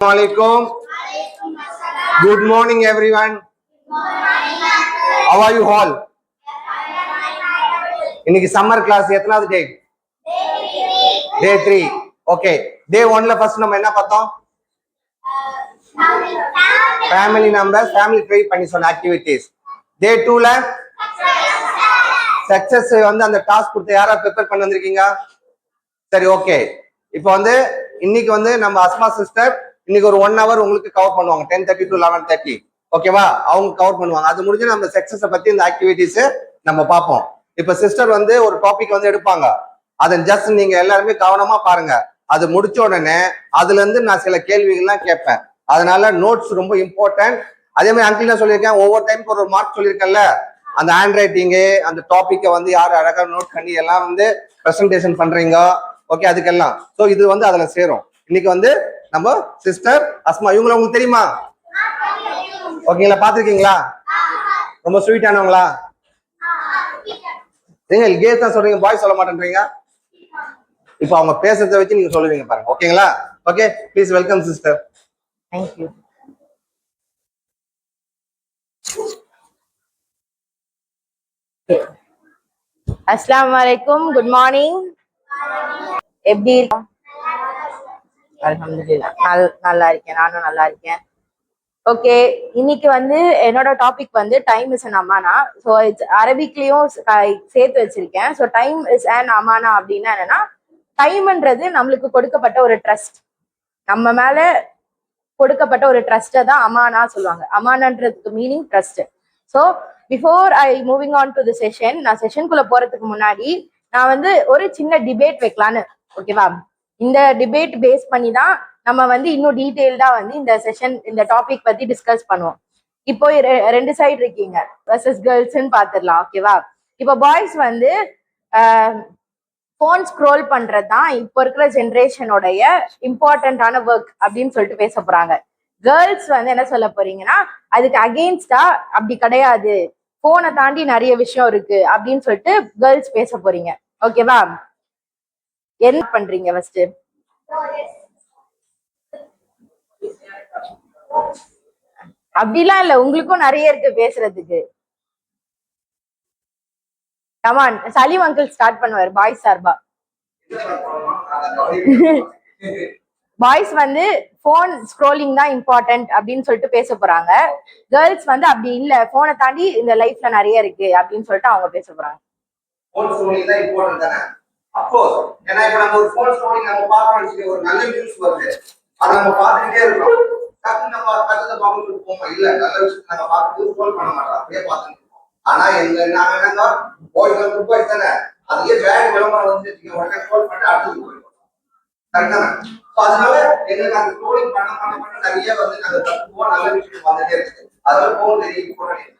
Assalamualaikum. Good morning, everyone. How are you all? இன்னைக்கு summer class எத்தனாவது டே? Day 3. Okay. Day 1ல first நம்ம என்ன பார்த்தோம்? Family numbers, family tree பண்ணி சொன்ன activities. Day 2ல சக்சஸ் வந்து அந்த டாஸ்க் கொடுத்து யாரா ப்ரிப்பேர் பண்ணி வந்திருக்கீங்க? சரி, ஓகே. இப்போ வந்து இன்னைக்கு வந்து நம்ம அஸ்மா சிஸ்டர் இன்னைக்கு ஒரு 1 hour உங்களுக்கு கவர் பண்ணுவாங்க. 10:30 to 11:30. ஓகேவா? அவங்க கவர் பண்ணுவாங்க. அது முடிஞ்சு நம்ம சக்சஸை பத்தி இந்த ஆக்டிவிட்டிஸ் நம்ம பார்ப்போம். இப்ப சிஸ்டர் வந்து ஒரு டாபிக் வந்து எடுப்பாங்க. அதை ஜஸ்ட் நீங்க எல்லாருமே கவனமா பாருங்க. அது முடிச்ச உடனே அதுல இருந்து நான் சில கேள்விகள்லாம் கேட்பேன். அதனால நோட்ஸ் ரொம்ப இம்பார்ட்டன்ட். அதே மாதிரி அங்கிள் நான் சொல்லியிருக்கேன், ஒவ்வொரு டைமுக்கு ஒரு மார்க் சொல்லியிருக்கேன்ல, அந்த ஹேண்ட் ரைட்டிங்கு அந்த டாபிக்கை வந்து யார் அழகா நோட் பண்ணி எல்லாம் வந்து ப்ரெசன்டேஷன் பண்றீங்க. ஓகே, அதுக்கெல்லாம் ஸோ இது வந்து அதுல சேரும். இன்னைக்கு வந்து நம்ம சிஸ்டர் அஸ்மா இவங்கள உங்களுக்கு தெரியுமா? ஓகேங்களா? பாத்திருக்கீங்களா? ரொம்ப ஸ்வீட்டானவங்களா? நீங்க கேஸ் தான் சொல்றீங்க, பாய் சொல்ல மாட்டேன்றீங்க. இப்போ அவங்க பேசுறதை வச்சு நீங்க சொல்லுவீங்க பாருங்க. ஓகேங்களா? Okay, please welcome sister. Thank you. Assalamualaikum. Good morning. எப்படி இருக்கோம்? அல்ஹம்துலில்லாஹ். நல்லா இருக்கேன், நானும் நல்லா இருக்கேன். ஓகே, இன்னைக்கு வந்து என்னோட டாபிக் வந்து டைம் இஸ் அன் அமானா. ஸோ இட்ஸ் அரபிக்லயும் சேர்த்து வச்சிருக்கேன். ஸோ டைம் இஸ் அன் அமானா அப்படின்னா என்னன்னா, டைம்ன்றது நம்மளுக்கு கொடுக்கப்பட்ட ஒரு ட்ரஸ்ட், நம்ம மேல கொடுக்கப்பட்ட ஒரு ட்ரஸ்ட்டை தான் அமானா சொல்லுவாங்க. அமானான்றதுக்கு meaning trust. So before I moving on to the session, நான் செஷனுக்குள்ள போறதுக்கு முன்னாடி நான் வந்து ஒரு சின்ன டிபேட் வைக்கலான்னு. ஓகேவா? இந்த டிபேட் பேஸ் பண்ணி தான் நம்ம வந்து இன்னும் டீட்டெயில்டா வந்து இந்த செஷன் இந்த டாபிக் பத்தி டிஸ்கஸ் பண்ணுவோம். இப்போ ரெண்டு சைடு இருக்கீங்க, வர்சஸ் கேர்ள்ஸ்ன்னு பாத்துடலாம். ஓகேவா? இப்போ பாய்ஸ் வந்து போன் ஸ்க்ரோல் பண்றது தான் இப்போ இருக்கிற ஜென்ரேஷனோடைய இம்பார்ட்டன்டான ஒர்க் அப்படின்னு சொல்லிட்டு பேச போறாங்க. கேர்ள்ஸ் வந்து என்ன சொல்ல போறீங்கன்னா, அதுக்கு அகெயின்ஸ்டா அப்படி கிடையாது, போனை தாண்டி நிறைய விஷயம் இருக்கு அப்படின்னு சொல்லிட்டு கேர்ள்ஸ் பேச போறீங்க. ஓகேவா? என்ன பண்றீங்க ஃபர்ஸ்ட்? அப்படிலாம் இல்ல, உங்களுக்கும் நிறைய இருக்கு பேசுறதுக்கு. கமான், சலீம் அங்கிள் ஸ்டார்ட் பண்ணுவார் பாய்ஸ் சார்பா. பாய்ஸ் வந்து போன் ஸ்க்ரோலிங் தான் இம்பார்ட்டன்ட் அப்படின்னு சொல்லிட்டு பேச போறாங்க. கேர்ள்ஸ் வந்து அப்படி இல்ல, போனை தாண்டி இந்த லைஃப்ல நிறைய இருக்கு அப்படின்னு சொல்லிட்டு அவங்க பேச போறாங்க. அப்கோர்ஸ், ஏன்னா இப்ப நம்ம ஒரு போன் ஸ்க்ரோலிங் நம்ம பார்க்கறோம்னு ஒரு நல்ல நியூஸ் வருது, அதை நம்ம பார்த்துக்கிட்டே இருக்கோம். டக்குன்னு நம்ம பக்கத்துல பார்த்துட்டு போமா, இல்ல நல்ல விஷயம் நம்ம பார்த்துட்டு ஸ்க்ரோல் பண்ண மாட்டோம், அப்படியே பார்த்துட்டு இருக்கோம். ஆனா நாங்க என்னங்க பாய்ஸ் குட் தானே, அதுக்கே பேட் விளம்பரம் வந்து உடனே ஸ்க்ரோல் பண்ணிட்டு அடுத்து போயிடுவோம். கரெக்டான? அதனால எங்களுக்கு அந்த ஸ்க்ரோலிங் பண்ண நிறைய வந்து நாங்க தப்புவோம், நல்ல விஷயம் வந்துட்டே இருக்கு. அதனால phone very important.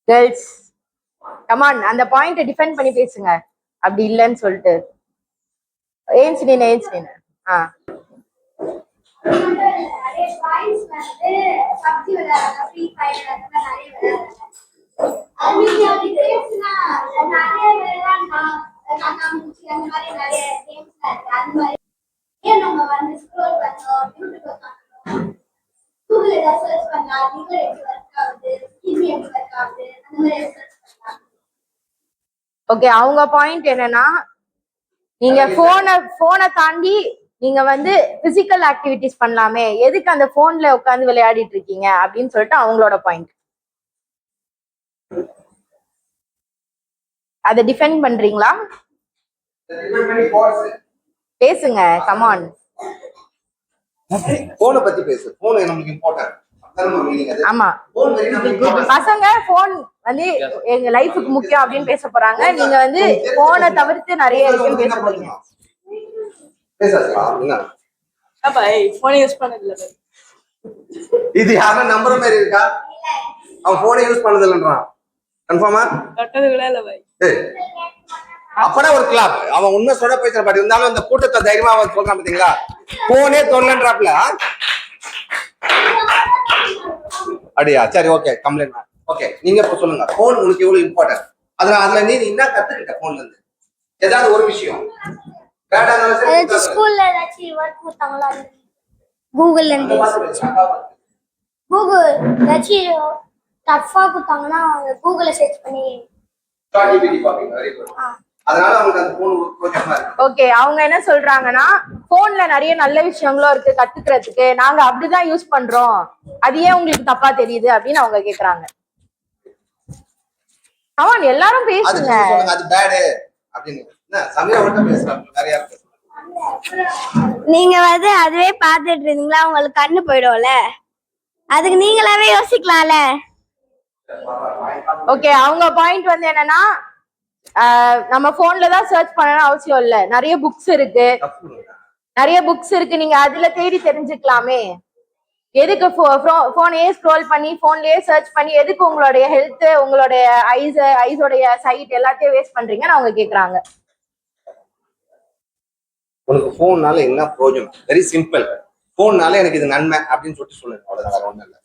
Girls come on, அந்த பாயிண்ட டிஃபெண்ட் பண்ணி பேசுங்க. அப்படி இல்லைன்னு சொல்லிட்டு ஏஞ்சி நின்னு ஓகே, அவங்க பாயிண்ட் என்னன்னா, நீங்க போனை தாண்டி நீங்க வந்து பிசிக்கல் ஆக்டிவிட்டிஸ் பண்ணலாமே, எதுக்கு அந்த போன்ல உட்காந்து விளையாடிட்டு இருக்கீங்க அப்படின்னு சொல்லிட்டு அவங்களோட பாயிண்ட். அதை டிஃபெண்ட் பண்றீங்களா? பேசுங்க, கமான். போனை பத்தி பேசு, போன் நமக்கு இம்பார்ட்டன்ட். ஆமா, பசங்க போன் வந்து எங்க லைஃபுக்கு முக்கியம் அப்படின்னு பேச போறாங்க. நீங்க வந்து போனை தவிர்த்து நிறைய இருக்குன்னு பேச போறீங்க. இது யாரா நம்புற மாதிரி இருக்கா? அவன் போனை யூஸ் பண்ணது இல்லன்றான். கன்ஃபார்மா? அப்பனா ஒரு கிளாப். அவன் உண்மை சொல்ல பேசுற பாட்டி இருந்தாலும் இந்த கூட்டத்தை தைரியமா அவன் சொல்றான் பாத்தீங்களா, போனே தொல்லன்றாப்ல. அப்படியா? சரி, ஓகே, கம்ப்ளைண்ட். ஓகே, நீங்க இப்ப சொல்லுங்க, போன் உங்களுக்கு எவ்வளவு இம்பார்ட்டன்ட், அதுல நீ என்ன கத்துக்கிட்ட போன்ல இருந்து? ஏதாவது ஒரு விஷயம் ஸ்கூல்ல ஏதாச்சும் வொர்க் கொடுத்தாங்களா? கூகுள்ல அந்த இருந்து பார்த்து பேசு, அக்காவை பார்த்து. கூகுள் ஏதாச்சும் டஃபா கொடுத்தாங்கன்னா கூகுள்ல சர்ச் பண்ணி ChatGPT பாப்பீங்க, வெரி குட். அதனால உங்களுக்கு அந்த போன் கொஞ்சமா இருக்கு. ஓகே, அவங்க என்ன சொல்றாங்கன்னா போன்ல நிறைய நல்ல விஷயங்களும் இருக்கு கத்துக்கிறதுக்கு, நாங்க அப்படிதான் யூஸ் பண்றோம், அது ஏன் உங்களுக்கு தப்பா தெரியுது அப்படின்னு அவங்க கேக்குறாங்க. ஆமா, எல்லாரும் அது பேசுங்க. நீங்க சொல்லுங்க, அது பேடு அப்படின்னு. என்ன சமீரா மட்டும் பேசுறாங்க, வேற யாரும் பேசுறாங்க? நீங்க வந்து அதுவே பார்த்துட்டு இருந்தீங்களா உங்களுக்கு கண்ணு போயிடும்ல, அதுக்கு நீங்களாவே யோசிக்கலாம்ல. ஓகே, அவங்க பாயிண்ட் வந்து என்னன்னா நம்ம போன்ல தான் சர்ச் பண்ணணும் அவசியம் இல்ல, நிறைய புக்ஸ் இருக்கு, நிறைய புக்ஸ் இருக்கு, நீங்க அதுல தேடி தெரிஞ்சுக்கலாமே. எதுக்கு போனையே ஸ்க்ரோல் பண்ணி போன்லயே சர்ச் பண்ணி எதுக்கு உங்களுடைய ஹெல்த், உங்களுடைய ஐஸோடைய சைட் எல்லாத்தையும் வேஸ்ட் பண்றீங்கன்னு அவங்க கேக்குறாங்க. உனக்கு போன்னால என்ன பிரயோஜனம்? Very simple. போன்னால எனக்கு இது நன்மை அப்படின்னு சொல்லுங்க, அவ்வளவுதான், வேற ஒண்ணும் இல்ல.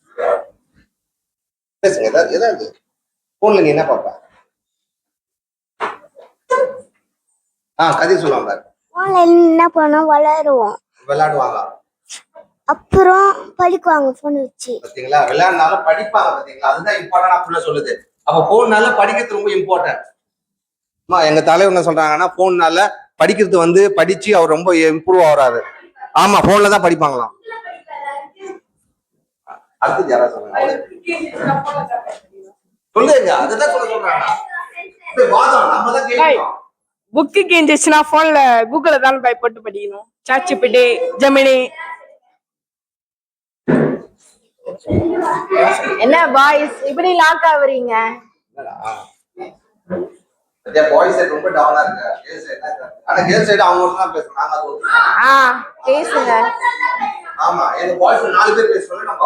பேசுங்க, ஏதாவது போன்ல நீ என்ன பாப்ப? கதை சொல்லுவாங்க. என்ன பண்ணோம், விளையாடுவோம், விளையாடுவாங்க, அப்புறம் படிக்குவாங்க போன் வச்சு. பாத்தீங்களா? விளையாடினாலும் படிப்பாங்க, பாத்தீங்களா? அதுதான் இம்பார்ட்டன்ட் ஃபுல்லா சொல்லுது. அப்ப போன்னால படிக்கிறது ரொம்ப இம்பார்ட்டன்ட். எங்க தலைவர் என்ன சொல்றாங்கன்னா, போன்னால படிக்கிறது வந்து படிச்சு அவர் ரொம்ப இம்ப்ரூவ் ஆகுறாரு. ஆமா, போன்ல தான் படிப்பாங்களாம். அடுத்து யாரா சொல்லுங்க, சொல்லுங்க, அதுதான் சொல்றாங்க. வாதம் நம்ம தான் கேட்கணும். புக்கு கேந்துச்சுன்னா போன்ல கூகுள்ல தான் போய் போட்டு படிக்கணும். ChatGPT, ஜெமினி. என்ன பாய்ஸ் இப்படி லாக் ஆகுறீங்க? பாய்ஸ் சைடு ரொம்ப டவுனா இருக்கு, கேர்ள்ஸ் சைடு தான். ஆனா கேர்ள்ஸ் சைடு அவங்க மட்டும் தான் பேசணும், நாங்க அது பேசுங்க. ஆமா, எங்க பாய்ஸ் 4 பேர் பேசுறோம், நம்ம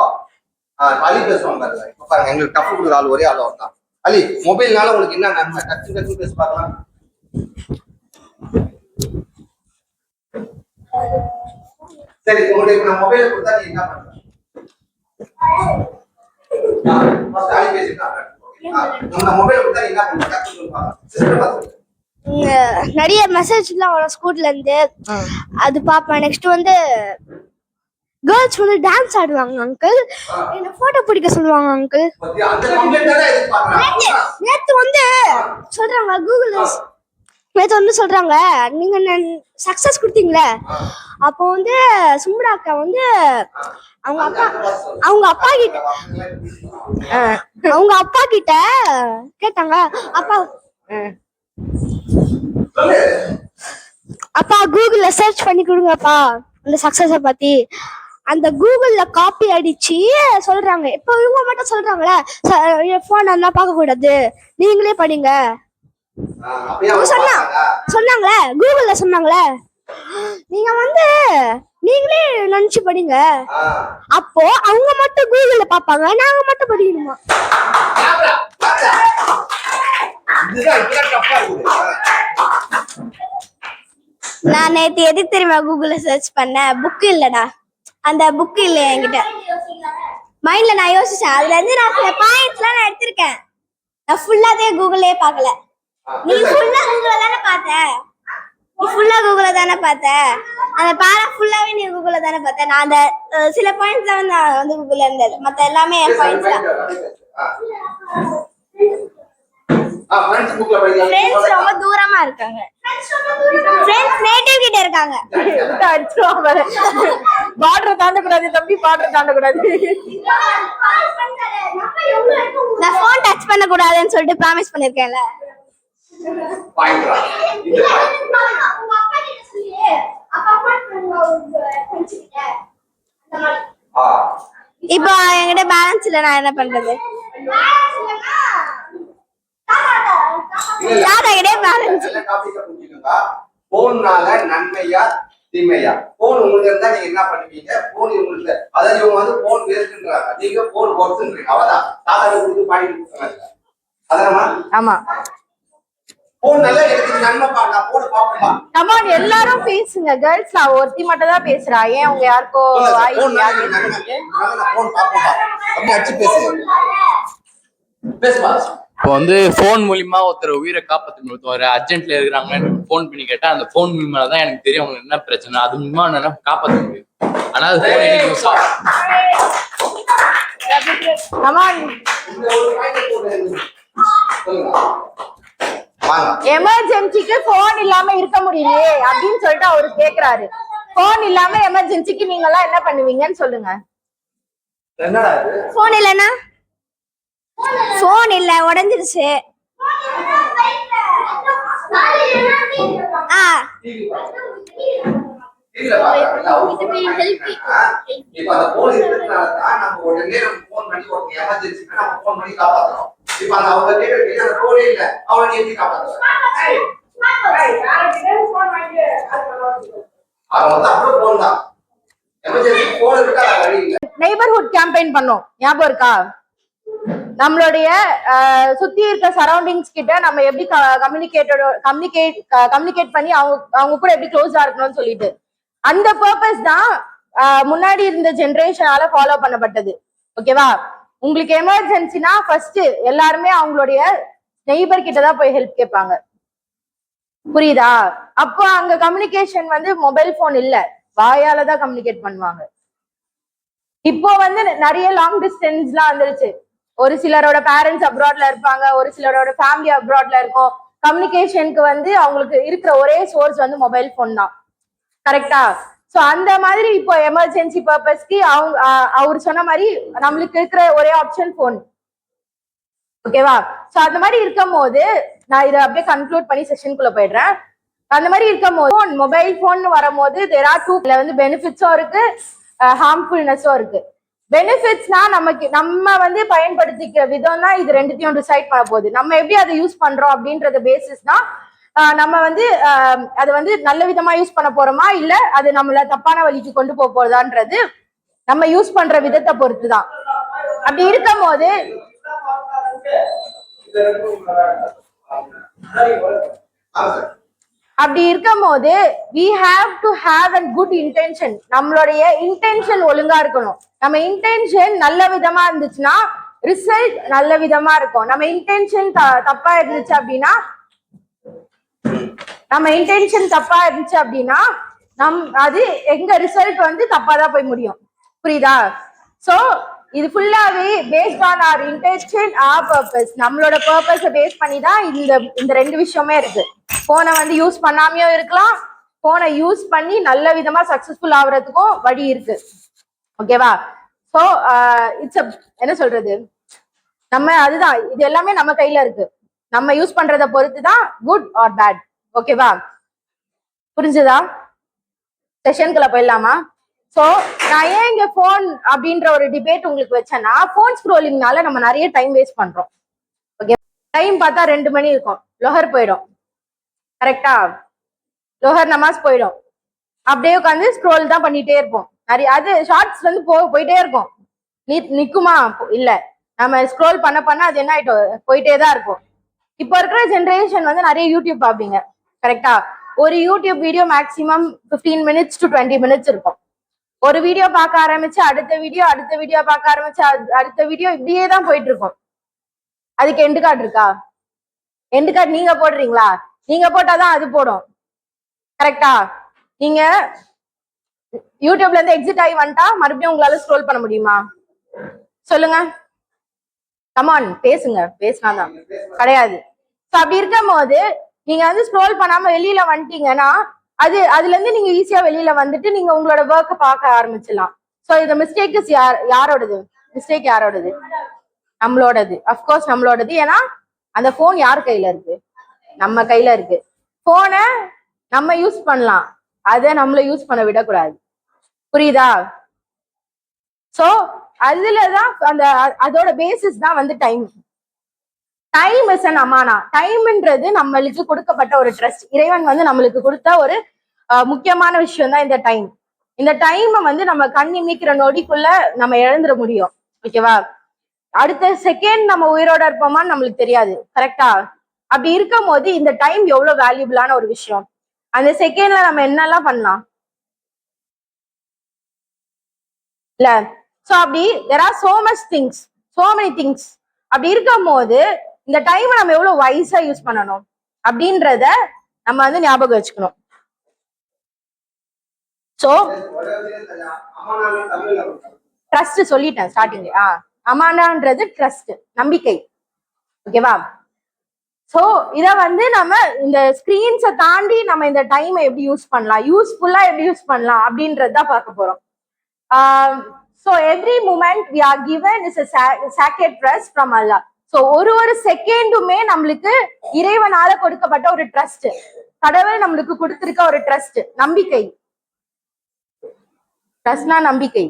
அலி பேசுவாங்க பாருங்க. இப்ப பாருங்க, எங்களுக்கு டஃப் கொடுக்குற ஆள் ஒரே ஆள் தான். அலி, மொபைல்னால உங்களுக்கு என்ன நன்மை? டக்கு பேசி பார்க்கலாம். சரி, உங்களுக்கு நான் மொபைலை கொடுத்தா நீ என்ன பண்ற? அலி பேசிட்டாங்க. நம்ம மொபைலை கொடுத்தா நீ என்ன பண்ற? டக்கு சொல்லுவாங்க, சிஸ்டம் பார்த்து. நிறைய மெசேஜ்லாம் வரும் ஸ்கூல்ல இருந்து, அது பாப்பேன். நெக்ஸ்ட் வந்து கேர்ள்ஸ் வந்து டான்ஸ் ஆடுவாங்க அங்கிள், என்ன போட்டோ பிடிக்க சொல்லுவாங்க அங்கிள். அந்த கம்ப்ளைண்ட் தானே எதிர்பார்க்கறாங்க. நேத்து வந்து சொல்றாங்க கூகுள், நேத்து வந்து சொல்றாங்க நீங்க சக்சஸ் கொடுத்தீங்களே, அப்போ வந்து சும்ரா அக்கா வந்து அவங்க அப்பா கிட்ட கேட்டாங்க, அப்பா கூகுள்ல சர்ச் பண்ணி கொடுங்கப்பா அந்த சக்சஸ பத்தி. அந்த கூகுள்ல காப்பி அடிச்சு சொல்றாங்க. இப்ப இவங்க மட்டும் சொல்றாங்களே போன் எல்லாம் பார்க்க கூடாது, நீங்களே படிங்க சொன்னாங்களே, கூகுள்ல சொன்னாங்களே, நீங்க வந்து நீங்களே நினைச்சு படிங்க. அப்போ அவங்க மட்டும் கூகுள்ல பாப்பாங்க, நாங்க மட்டும் படிக்கணுமா? நான் நேத்து எதுக்கு தெரியுமா கூகுள்ல சர்ச் பண்ணேன்? புக் இல்லடா, அந்த புக் இல்ல என்கிட்ட. மைண்ட்ல நான் யோசிச்சேன், அதுல இருந்து நான் சில பாயிண்ட்ஸ்லாம் நான் எடுத்திருக்கேன். நான் ஃபுல்லாவே கூகுளே பார்க்கல. நீ ஃபுல்லா கூகுள்ல தானே பார்த்த, அந்த பாரா ஃபுல்லாவே நீ கூகுள்ல தானே பார்த்த. நான் அந்த சில பாயிண்ட்ஸ் தான் நான் வந்து கூகுள்ல இருந்தது, மத்த எல்லாமே என் பாயிண்ட்ஸ் தான். ஃப்ரெண்ட்ஸ் ரொம்ப தூரமா இருக்காங்க, ஃப்ரெண்ட்ஸ் நேட்டிவ் கிட்ட இருக்காங்க. பார்டர் தாண்ட கூடாது தம்பி, பார்டர் தாண்ட கூடாது. நான் ஃபோன் டச் பண்ண கூடாதுன்னு சொல்லிட்டு ப்ராமிஸ் பண்ணிருக்கேன்ல. இப்போ என்கிட்ட பேலன்ஸ் இல்ல, நான் என்ன பண்றது? போன்னால நன்மையா தீமையா? போன் உங்களுக்கு இருந்தா நீங்க என்ன பண்ணுவீங்க? போன் உங்களுக்கு, அதாவது இவங்க வந்து போன் வேஸ்ட்ன்றாங்க, நீங்க போன் ஒர்க்ன்றீங்க. அவதான் தாத்தா கொடுத்து பாடிட்டு சொன்னாங்க. அதானமா? ஆமா. போன்னால எனக்கு நன்மைப்பா, நான் போன் பாப்பேன்பா. கமான் எல்லாரும் பேசுங்க. கேர்ள்ஸ் நான் ஒருத்தி மட்டும் தான் பேசுறா, ஏன் உங்க யாருக்கோ போன் பாப்பேன்பா. அப்படி அடிச்சு பேசுங்க, பேசுப்பா. இப்போ வந்து ஃபோன் மூலியமா ஒருத்தர் உயிரை காப்பாற்ற முடியும். ஒரு அர்ஜென்ட்ல இருக்கிறாங்கன்னு ஃபோன் பண்ணி கேட்டா அந்த ஃபோன் மூலியமா தான் எனக்கு தெரியும் அவங்களுக்கு என்ன பிரச்சனை, அது மூலியமா என்ன காப்பாற்ற முடியும். ஆனா அது ஃபோன் எனக்கு யூஸ் ஆகும். எமர்ஜென்சிக்கு போன் இல்லாம இருக்க முடியலையே அப்படின்னு சொல்லிட்டு அவரு கேக்குறாரு. போன் இல்லாம எமர்ஜென்சிக்கு நீங்க எல்லாம் என்ன பண்ணுவீங்கன்னு சொல்லுங்க. போன் இல்லனா போன் இல்ல உடைஞ்சிருச்சு. நெய்பர்ஹுட் கேம்பெயின் பண்ணோம், ஞாபகம் இருக்கா? நம்மளுடைய சுத்தி இருக்க சரௌண்டிங்ஸ் கிட்ட நம்ம எப்படி கம்யூனிகேட் பண்ணி அவங்க கூட எப்படி க்ளோஸா இருக்கணும்னு சொல்லிட்டு அந்த பர்பஸ் தான் முன்னாடி இருந்த ஜெனரேஷனால ஃபாலோ பண்ணப்பட்டது. ஓகேவா? உங்களுக்கு எமர்ஜென்சினா ஃபர்ஸ்ட் எல்லாருமே அவங்களுடைய நெய்பர் கிட்ட தான் போய் ஹெல்ப் கேட்பாங்க. புரியுதா? அப்போ அங்க கம்யூனிகேஷன் வந்து மொபைல் போன் இல்ல, வாயால தான் கம்யூனிகேட் பண்ணுவாங்க. இப்போ வந்து நிறைய லாங் டிஸ்டன்ஸ்லாம் வந்துருச்சு. ஒரு சிலரோட பேரண்ட்ஸ் அப்ராட்ல இருப்பாங்க, ஒரு சிலரோட ஃபேமிலி அப்ராட்ல இருக்கும். கம்யூனிகேஷனுக்கு வந்து அவங்களுக்கு இருக்கிற ஒரே சோர்ஸ் வந்து மொபைல் போன் தான். கரெக்டா? சோ அந்த மாதிரி இப்போ எமர்ஜென்சி பர்பஸ்க்கு அவர் சொன்ன மாதிரி நம்மளுக்கு இருக்கிற ஒரே ஆப்ஷன் போன். ஓகேவா? சோ அந்த மாதிரி இருக்கும் போது நான் இதை அப்படியே கன்க்ளூட் பண்ணி செஷனுக்குள்ள போயிடுறேன். அந்த மாதிரி இருக்கும் போது மொபைல் போன் வரும்போது தேர் ஆர் டூ வந்து பெனிஃபிட்ஸும் இருக்கு, ஹார்ம்ஃபுல்னஸும் இருக்கு. பெனிஃபிட்ஸ்னா நம்ம வந்து பயன்படுத்திக்கிற விதம் தான் இது ரெண்டுத்தையும் டிசைட் பண்ண போகுது. நம்ம எப்படி அதை யூஸ் பண்றோம் அப்படின்றது பேசிஸ்னா நம்ம வந்து அதை வந்து நல்ல விதமா யூஸ் பண்ண போறோமா இல்ல அது நம்மள தப்பான வழிக்கு கொண்டு போக போறதான்றது நம்ம யூஸ் பண்ற விதத்தை பொறுத்து தான். அப்படி இருக்கும் போது we have to have a good intention. நம்மளுடைய இன்டென்ஷன் ஒழுங்கா இருக்கணும். நம்ம இன்டென்ஷன் நல்ல விதமா இருந்துச்சுன்னா ரிசல்ட் நல்ல விதமா இருக்கும். நம்ம இன்டென்ஷன் தப்பா இருந்துச்சு அப்படின்னா அது எங்க ரிசல்ட் வந்து தப்பா தான் போய் முடியும். புரியுதா? சோ இது ஃபுல்லாவே based on our intention, our purpose. நம்மளோட பர்பஸை பேஸ் பண்ணி தான் இந்த ரெண்டு விஷயமே இருக்கு. போனை வந்து யூஸ் பண்ணாமையும் இருக்கலாம், போனை யூஸ் பண்ணி நல்ல விதமா சக்சஸ்ஃபுல் ஆகுறதுக்கும் வழி இருக்கு. ஓகேவா? சோ இட்ஸ் என்ன சொல்றது, நம்ம அதுதான், இது எல்லாமே நம்ம கையில இருக்கு. நம்ம யூஸ் பண்றதை பொறுத்து தான் குட் ஆர் பேட். ஓகேவா? புரிஞ்சுதா? செஷனுக்குள்ள போயிடலாமா? சோ நான் ஏன் இங்க போன் அப்படின்ற ஒரு டிபேட் உங்களுக்கு வச்சேன்னா, போன் ஸ்க்ரோலிங்னால நம்ம நிறைய டைம் வேஸ்ட் பண்றோம். ஓகே, டைம் பார்த்தா 2 மணி இருக்கும், லொஹர் போயிடும். கரெக்டா? லொஹர் நமாஸ் போயிடும். அப்படியே உட்காந்து ஸ்க்ரோல் தான் பண்ணிட்டே இருப்போம். நிறைய அது ஷார்ட்ஸ் வந்து போயிட்டே இருக்கும். நிக்குமா? இல்ல. நம்ம ஸ்க்ரோல் பண்ண அது என்ன ஆயிட்டோம், போயிட்டே தான் இருக்கும். இப்போ இருக்கிற ஜென்ரேஷன் வந்து நிறைய யூடியூப் பார்ப்பீங்க. கரெக்டா? ஒரு YouTube video maximum 15 minutes to 20 minutes இருக்கும். ஒரு வீடியோ பார்க்க ஆரம்பிச்சு அடுத்த வீடியோ பார்க்க ஆரம்பிச்சு அடுத்த வீடியோ இப்படியே தான் போயிட்டு இருக்கும். அதுக்கு எண்டு கார்டு இருக்கா? எண்டு கார்டு நீங்க போடுறீங்களா? நீங்க போட்டாதான் அது போடும். கரெக்டா? நீங்க யூடியூப்ல இருந்து எக்ஸிட் ஆகி வந்துட்டா மறுபடியும் உங்களால ஸ்க்ரோல் பண்ண முடியுமா? சொல்லுங்க, கமான் பேசுங்க. பேசினாதான் கிடையாது. அப்படி இருக்கும் போது நீங்க வந்து ஸ்க்ரோல் பண்ணாம வெளியில வந்துட்டீங்கன்னா அதுல இருந்து நீங்க ஈஸியா வெளியில வந்துட்டு நீங்க உங்களோட ஒர்க்கை பார்க்க ஆரம்பிச்சிடலாம். சோ இந்த மிஸ்டேக் யாரோடது? மிஸ்டேக் யாரோடது? நம்மளோடது. அப்கோர்ஸ் நம்மளோடது. ஏன்னா அந்த போன் யார் கையில இருக்கு? நம்ம கையில இருக்கு. போனை நம்ம யூஸ் பண்ணலாம், அதை நம்மள யூஸ் பண்ண விடக்கூடாது. புரியுதா? சோ அதுலதான் அதோட பேசிஸ் தான் வந்து டைம். டைம் இஸ் அன் அமானா. டைம்ன்றது நம்மளுக்கு கொடுக்கப்பட்ட ஒரு ட்ரஸ்ட். இறைவன் வந்து நம்மளுக்கு கொடுத்த ஒரு முக்கியமான விஷயம் தான் இந்த டைம். இந்த டைமை வந்து நம்ம கண் இமைக்கிற நொடிக்குள்ள நம்ம இழந்துட முடியும். ஓகேவா? அடுத்த செகண்ட் நம்ம உயிரோட இருப்போமான்னு நம்மளுக்கு தெரியாது. கரெக்டா? அப்படி இருக்கும் போது இந்த டைம் எவ்வளவு வேல்யூபிளான ஒரு விஷயம். அந்த செகண்ட்ல நம்ம என்னெல்லாம் பண்ணலாம் இல்ல? சோ அப்படி there are so many things. அப்படி இருக்கும் போது இந்த டைமை நம்ம எவ்வளவு வைஸா யூஸ் பண்ணணும் அப்படின்றத நம்ம வந்து ஞாபகம் வச்சுக்கணும். சோ ட்ரஸ்ட் சொல்லிட்டேன் ஸ்டார்டிங். அமானான்றது ட்ரஸ்ட், நம்பிக்கை. ஓகேவா? சோ இத வந்து நம்ம இந்த ஸ்கிரீன்ஸை தாண்டி நம்ம இந்த டைமை எப்படி யூஸ் பண்ணலாம், யூஸ்ஃபுல்லா எப்படி யூஸ் பண்ணலாம் அப்படின்றதுதான் பார்க்க போறோம். So every moment we are given is a sacred trust from Allah. So ஒரு செகண்டுமே நம்மளுக்கு இறைவனால கொடுக்கப்பட்ட ஒரு ட்ரஸ்ட், கடவுள் நம்மளுக்கு கொடுத்திருக்க ஒரு ட்ரஸ்ட், நம்பிக்கை. ட்ரஸ்ட்னா நம்பிக்கை.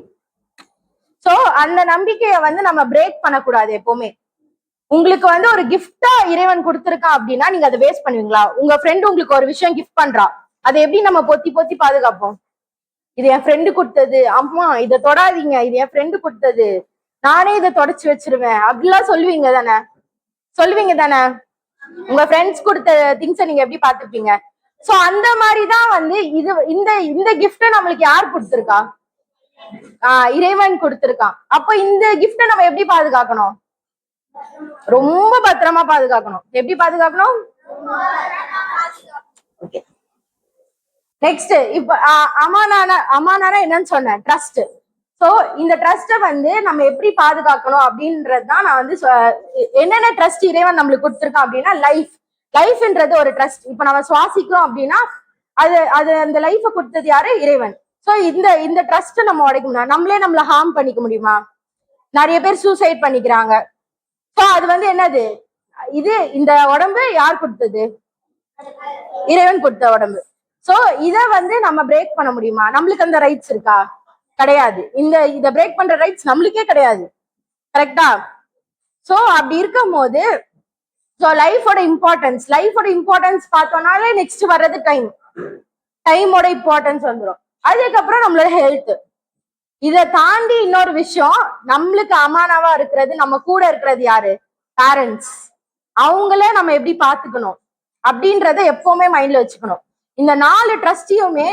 சோ அந்த நம்பிக்கையை வந்து நம்ம பிரேக் பண்ணக்கூடாது எப்பவுமே. உங்களுக்கு வந்து ஒரு கிஃப்டா இறைவன் கொடுத்திருக்கான் அப்படின்னா நீங்க அதை வேஸ்ட் பண்ணுவீங்களா? உங்க ஃப்ரெண்டு உங்களுக்கு ஒரு விஷயம் கிஃப்ட் பண்றா, அதை எப்படி நம்ம பொத்தி பொத்தி பாதுகாப்போம்? இது என் ஃப்ரெண்டு கொடுத்தது, அம்மா இதை தொடாதீங்க, இது என் ஃப்ரெண்டு கொடுத்தது, நானே இதை தொடச்சு வச்சிருவேன் அப்படிலாம் சொல்லுவீங்க தானே? சொல்லுவீங்க தானே? உங்க ஃப்ரெண்ட்ஸ் கொடுத்த திங்ஸை நீங்க எப்படி பாத்துப்பீங்க? சோ அந்த மாதிரிதான் வந்து இது இந்த கிஃப்ட நம்மளுக்கு யார் கொடுத்திருக்கா? இறைவன் கொடுத்திருக்கான். அப்போ இந்த கிஃப்ட நம்ம எப்படி பாதுகாக்கணும்? ரொம்ப பத்திரமா பாதுகாக்கணும். எப்படி பாதுகாக்கணும்? ஓகே. நெக்ஸ்ட் இப்ப அமானான என்னன்னு சொன்னேன், ட்ரஸ்ட். சோ இந்த ட்ரஸ்ட வந்து நம்ம எப்படி பாதுகாக்கணும் அப்படின்றதுதான் நான் வந்து என்னென்ன ட்ரஸ்ட் இறைவன் நம்மளுக்கு கொடுத்திருக்கான் அப்படின்னா, லைஃப்ன்றது ஒரு ட்ரஸ்ட். இப்ப நம்ம சுவாசிக்கிறோம் அப்படின்னா அது அந்த லைஃபை கொடுத்தது யாரு? இறைவன். சோ இந்த ட்ரஸ்ட் நம்ம உடைக்க முடியும். நம்மள ஹார்ம் பண்ணிக்க முடியுமா? நிறைய பேர் சூசைட் பண்ணிக்கிறாங்க. சோ அது வந்து என்னது? இந்த உடம்பு யார் கொடுத்தது? இறைவன் கொடுத்த உடம்பு. சோ இத வந்து நம்ம பிரேக் பண்ண முடியுமா? நம்மளுக்கு அந்த ரைட்ஸ் இருக்கா? கிடையாது. இத பிரேக் பண்ற ரைட்ஸ் நம்மளுக்கே கிடையாது. கரெக்டா? சோ அப்படி இருக்கும் போது லைஃபோட இம்பார்ட்டன்ஸ் பார்த்தோம்னாலே நெக்ஸ்ட் வர்றது டைமோட இம்பார்ட்டன்ஸ் வந்துடும். அதுக்கப்புறம் நம்மளோட ஹெல்த். இதை தாண்டி இன்னொரு விஷயம், நம்மளுக்கு அமானாவா இருக்கிறது, நம்ம கூட இருக்கிறது யாரு? பேரண்ட்ஸ். அவங்கள நம்ம எப்படி பாத்துக்கணும் அப்படின்றத எப்பவுமே மைண்ட்ல வச்சுக்கணும். இந்த 4 ட்ரஸ்டையுமே,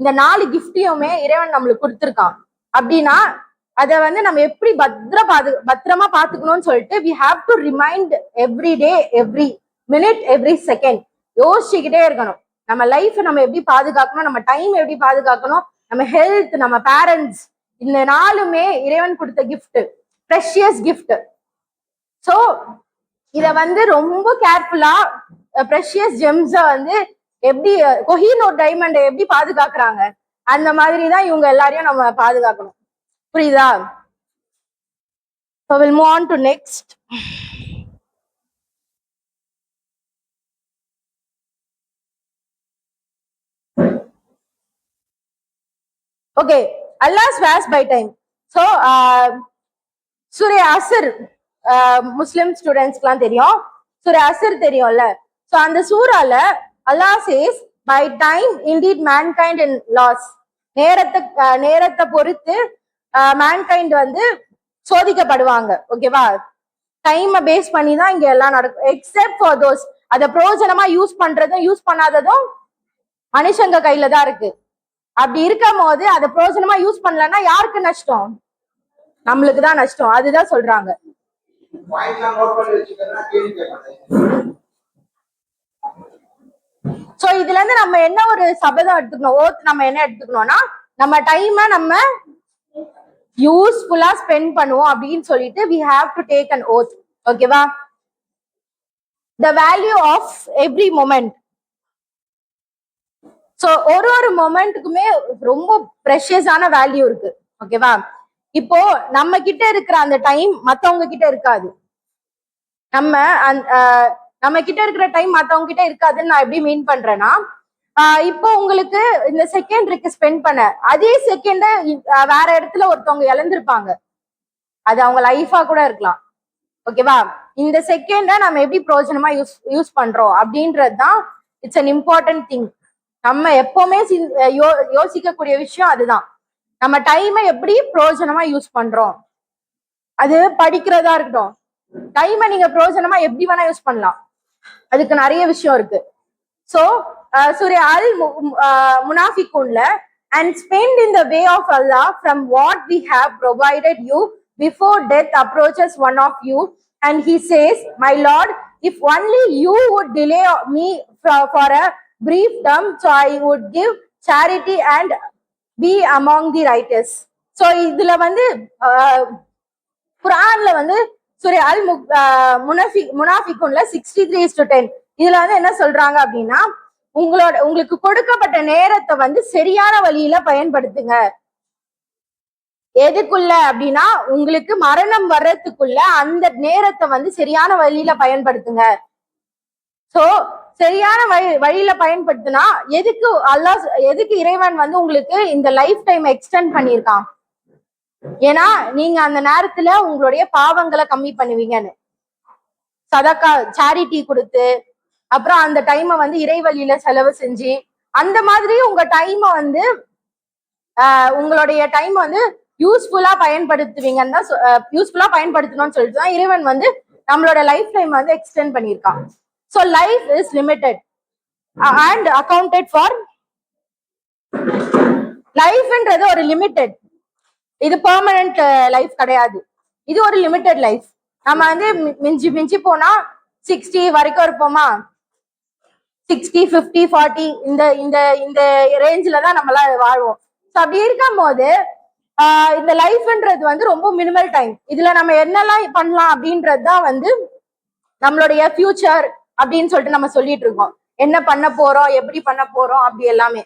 இந்த 4 கிஃப்டையுமே இறைவன் நம்மளுக்கு கொடுத்துருக்கான் அப்படின்னா அதை வந்து நம்ம எப்படி பத்திரமா பாத்துக்கணும்னு சொல்லிட்டு we have to remind every day, every minute, every second யோசிச்சுக்கிட்டே இருக்கணும். நம்ம லைஃப் நம்ம எப்படி பாதுகாக்கணும், நம்ம டைம் எப்படி பாதுகாக்கணும், நம்ம ஹெல்த், நம்ம பேரண்ட்ஸ், இந்த 4மே இறைவன் கொடுத்த கிஃப்ட், ப்ரெஷியஸ் கிஃப்ட். சோ இத வந்து ரொம்ப கேர்ஃபுல்லா ப்ரெஷியஸ் ஜெம்ஸ வந்து எப்படி கொஹினூர் டைமண்டை எப்படி பாதுகாக்கிறாங்க அந்த மாதிரிதான் இவங்க எல்லாரையும் நம்ம பாதுகாக்கணும். புரியுதா? So we'll move on to next. Okay, Allah swears by time. So Surah Asr, Muslim ஸ்டூடெண்ட்ஸ்க்குலாம் தெரியும். Surah Asr தெரியும்ல? So அந்த சூரால Allah says by time indeed mankind in loss. நேரத்தை பொறுத்து மேன்கைண்ட் வந்து சோதிக்கப்படுவாங்க. ஓகேவா? டைமை பேஸ் பண்ணி தான் இங்க எல்லாம் நடக்கும். எக்ஸெப்ட் ஃபார் தோஸ், அதை பிரயோஜனமா யூஸ் பண்றதும் யூஸ் பண்ணாததும் மனுஷங்க கையில தான் இருக்கு. அப்படி இருக்கும் போது அதை பிரயோஜனமா யூஸ் பண்ணலன்னா யாருக்கு நஷ்டம்? நம்மளுக்கு தான் நஷ்டம். அதுதான் சொல்றாங்க. சோ இதுல இருந்து நம்ம என்ன ஒரு சபதம் எடுத்துக்கணும், ஓத் நம்ம என்ன எடுத்துக்கணும்னா, நம்ம டைமை நம்ம யூஸ்ஃபுல்லா ஸ்பெண்ட் பண்ணுவோம் அப்படின்னு சொல்லிட்டு we have to take an oath. ஓகேவா? the value of every moment. So ஒரு மொமெண்ட்டுக்குமே ரொம்ப ப்ரெஷியஸான வேல்யூ இருக்கு. ஓகேவா? இப்போ நம்ம கிட்ட இருக்கிற அந்த டைம் மத்தவங்க கிட்ட இருக்காது. நம்ம கிட்ட இருக்கிற டைம் மத்தவங்க கிட்ட இருக்காதுன்னு நான் எப்படி மீன் பண்றேன்னா, இப்போ உங்களுக்கு இந்த செகண்ட் இருக்கு ஸ்பெண்ட் பண்ண, அதே செகண்ட வேற இடத்துல ஒருத்தவங்க இழந்திருப்பாங்க. அது அவங்க லைஃபா கூட இருக்கலாம். ஓகேவா? இந்த செகண்ட நம்ம எப்படி பிரயோஜனமா யூஸ் பண்றோம் அப்படின்றதுதான் இட்ஸ் அன் இம்பார்ட்டன்ட் திங். நம்ம எப்பவுமே யோசிக்கக்கூடிய விஷயம் அதுதான். நம்ம டைமை எப்படி பிரயோஜனமா யூஸ் பண்றோம். அது படிக்கிறதா இருக்கட்டும், டைமை நீங்க பிரயோஜனமா எப்படி வேணா யூஸ் பண்ணலாம். அதுக்கு நிறைய விஷயம் இருக்கு. So Surah Al-Munafiqunல and spend in the way of Allah from what we have provided you before death approaches one of you and he says, my Lord, if only you would delay me for a brief term, so I would give charity and be among the righteous. So இதுல வந்து குர்ஆன்ல வந்து சூரா அல் முனாஃபிகுன்ல 63:10 இதுல வந்து என்ன சொல்றாங்க அப்படின்னா, உங்களுக்கு கொடுக்கப்பட்ட நேரத்தை வந்து சரியான வழியில பயன்படுத்துங்க. எதுக்குள்ள அப்படின்னா, உங்களுக்கு மரணம் வர்றதுக்குள்ள அந்த நேரத்தை வந்து சரியான வழியில பயன்படுத்துங்க. சோ சரியான வழியில பயன்படுத்தினா எதுக்கு இறைவன் வந்து உங்களுக்கு இந்த லைஃப் டைம் எக்ஸ்டெண்ட் பண்ணியிருக்கான்? ஏன்னா நீங்க அந்த நேரத்துல உங்களுடைய பாவங்களை கம்மி பண்ணுவீங்கன்னு. சதக்கா சேரிட்டி கொடுத்து, அப்புறம் அந்த டைமை வந்து இறைவழியில செலவு செஞ்சு, அந்த மாதிரி உங்க டைமை வந்து உங்களுடைய டைம் வந்து யூஸ்ஃபுல்லா பயன்படுத்துவீங்கன்னு தான் யூஸ்ஃபுல்லா பயன்படுத்தணும்னு சொல்லிட்டு தான் இறைவன் வந்து நம்மளோட லைஃப் டைம் வந்து எக்ஸ்டெண்ட் பண்ணியிருக்கான். So life is limited and accounted for. லைஃப்ன்றது ஒரு லிமிட்டெட், இது பெர்மனன்ட் லைஃப் கிடையாது. இது ஒரு லிமிட்டெட் லைஃப். நம்ம வந்து மிஞ்சி போனா 60 வரைக்கும் இருப்போமா? 60, 50, 40 இந்த ரேஞ்சில தான் நம்மளாம் வாழ்வோம். ஸோ அப்படி இருக்கும் போது இந்த லைஃப்ன்றது வந்து ரொம்ப மினிமல் டைம். இதுல நம்ம என்னெல்லாம் பண்ணலாம் அப்படின்றது தான் வந்து நம்மளுடைய ஃபியூச்சர் அப்படின்னு சொல்லிட்டு நம்ம சொல்லிட்டு இருக்கோம். என்ன பண்ண போறோம், எப்படி பண்ண போறோம், அப்படி எல்லாமே.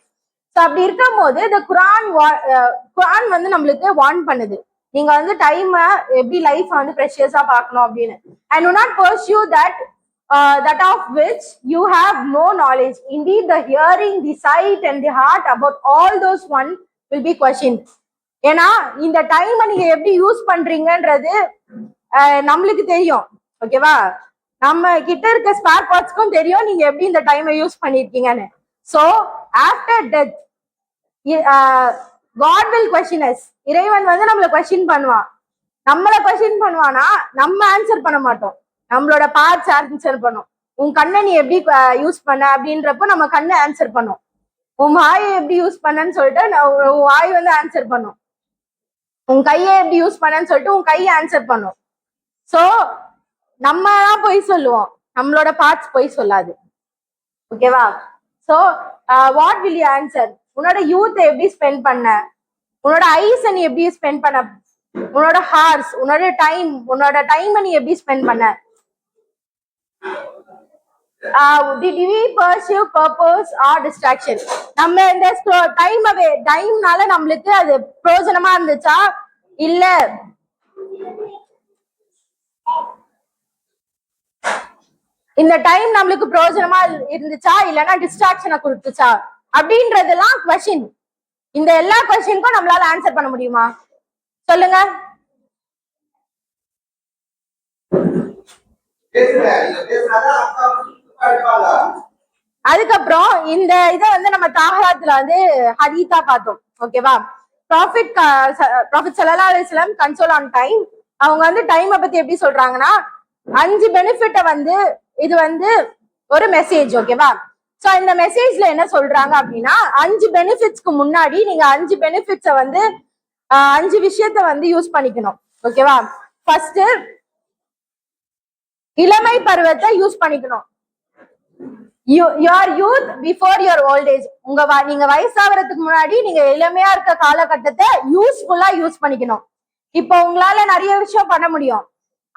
ஸோ அப்படி இருக்கும் போது இந்த குர்ஆன் வந்து நம்மளுக்கு வார்ன் பண்ணுது, நீங்க வந்து டைம் எப்படி லைஃப் வந்து ப்ரெஷியஸா பார்க்கணும் அப்படின்னு. and do not pursue that of which you have no knowledge. Indeed, the hearing, the sight and the heart about all those one will be questioned. ஏன்னா இந்த டைமை நீங்க எப்படி யூஸ் பண்றீங்கன்றது நம்மளுக்கு தெரியும். ஓகேவா? நம்ம கிட்ட இருக்க ஸ்பேர் பார்ட்ஸ்க்கும் தெரியும் நீங்க எப்படி இந்த டைமை யூஸ் பண்ணிருக்கீங்கன்னு. So after death God will question us. இறைவன் வந்து நம்மள கொஸ்டின் பண்ணுவான். நம்மள கொஸ்டின் பண்ணுவானா, நம்ம ஆன்சர் பண்ண மாட்டோம், நம்மளோட பார்ட்ஸ் ஆன்சர் பண்ணும். உன் கண்ணை நீ எப்படி யூஸ் பண்ண அப்படின்றப்போ நம்ம கண்ணை ஆன்சர் பண்ணும். உன் வாயை எப்படி யூஸ் பண்ணன்னு சொல்லிட்டு உன் வாய் வந்து ஆன்சர் பண்ணும். உன் கையை எப்படி யூஸ் பண்ணன்னு சொல்லிட்டு உன் கையை ஆன்சர் பண்ணும். ஸோ நம்ம தான் பொய் சொல்லுவோம், நம்மளோட பார்ட்ஸ் பொய் சொல்லாது. ஓகேவா? So what will you answer? உன்னோட யூத் எப்படி ஸ்பெண்ட் பண்ண, உன்னோட ஐஸ் நீ எப்படி ஸ்பெண்ட் பண்ண, உன்னோட ஹார்ஸ், உன்னோட டைம் நீ எப்படி ஸ்பெண்ட் பண்ண? did we pursue purpose or distraction? நம்ம இந்த டைம்னால நம்மளுக்கு அது பிரயோஜனமா இருந்துச்சா, இல்ல இந்த டைம் நம்மளுக்கு பிரயோஜனமா இருந்துச்சா, இல்லைன்னா டிஸ்ட்ராக்ஷனை கொடுத்துச்சா அப்படின்றதெல்லாம் கொஸ்டின். இந்த எல்லா கொஸ்டினுக்கும் நம்மளால ஆன்சர் பண்ண முடியுமா சொல்லுங்க? அதுக்கப்புறம் இந்த இதை வந்து நம்ம தாஹராத்துல வந்து ஹதீஸா பார்த்தோம். ஓகேவா? ப்ராஃபிட் ஸல்லல்லாஹு அலைஹி வஸல்லம் கன்சோல் ஆன் டைம். அவங்க வந்து டைமை பத்தி எப்படி சொல்றாங்கன்னா, 5 பெனிஃபிட்டை வந்து இது வந்து ஒரு மெசேஜ். ஓகேவா? சோ இந்த மெசேஜ்ல என்ன சொல்றாங்க அப்படின்னா, 5 பெனிஃபிட்ஸ்க்கு முன்னாடி நீங்க 5 பெனிஃபிட்ஸை வந்து 5 விஷயத்த வந்து யூஸ் பண்ணிக்கணும். ஓகேவா? ஃபர்ஸ்ட், இளமை பருவத்தை யூஸ் பண்ணிக்கணும். Your youth before your old age. நீங்க வயசாகிறதுக்கு முன்னாடி நீங்க இளமையா இருக்க காலகட்டத்தை யூஸ்ஃபுல்லா யூஸ் பண்ணிக்கணும். இப்போ உங்களால நிறைய விஷயம் பண்ண முடியும்,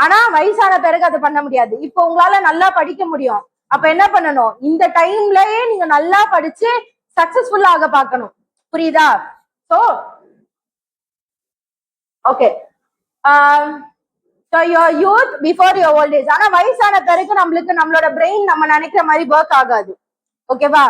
ஆனா வயசான பிறகு அதை பண்ண முடியாது. இப்போ உங்களால நல்லா படிக்க முடியும், அப்ப என்ன பண்ணணும், இந்த டைம்லயே நீங்க நல்லா படிச்சு சக்சஸ்ஃபுல்லா ஆக பார்க்கணும். புரியுதா? So okay, so your youth before your old age. ஆனா வயசான பிறகு நம்மளோட பிரெயின் நம்ம நினைக்கிற மாதிரி ஒர்க் ஆகாது. ஓகேவா?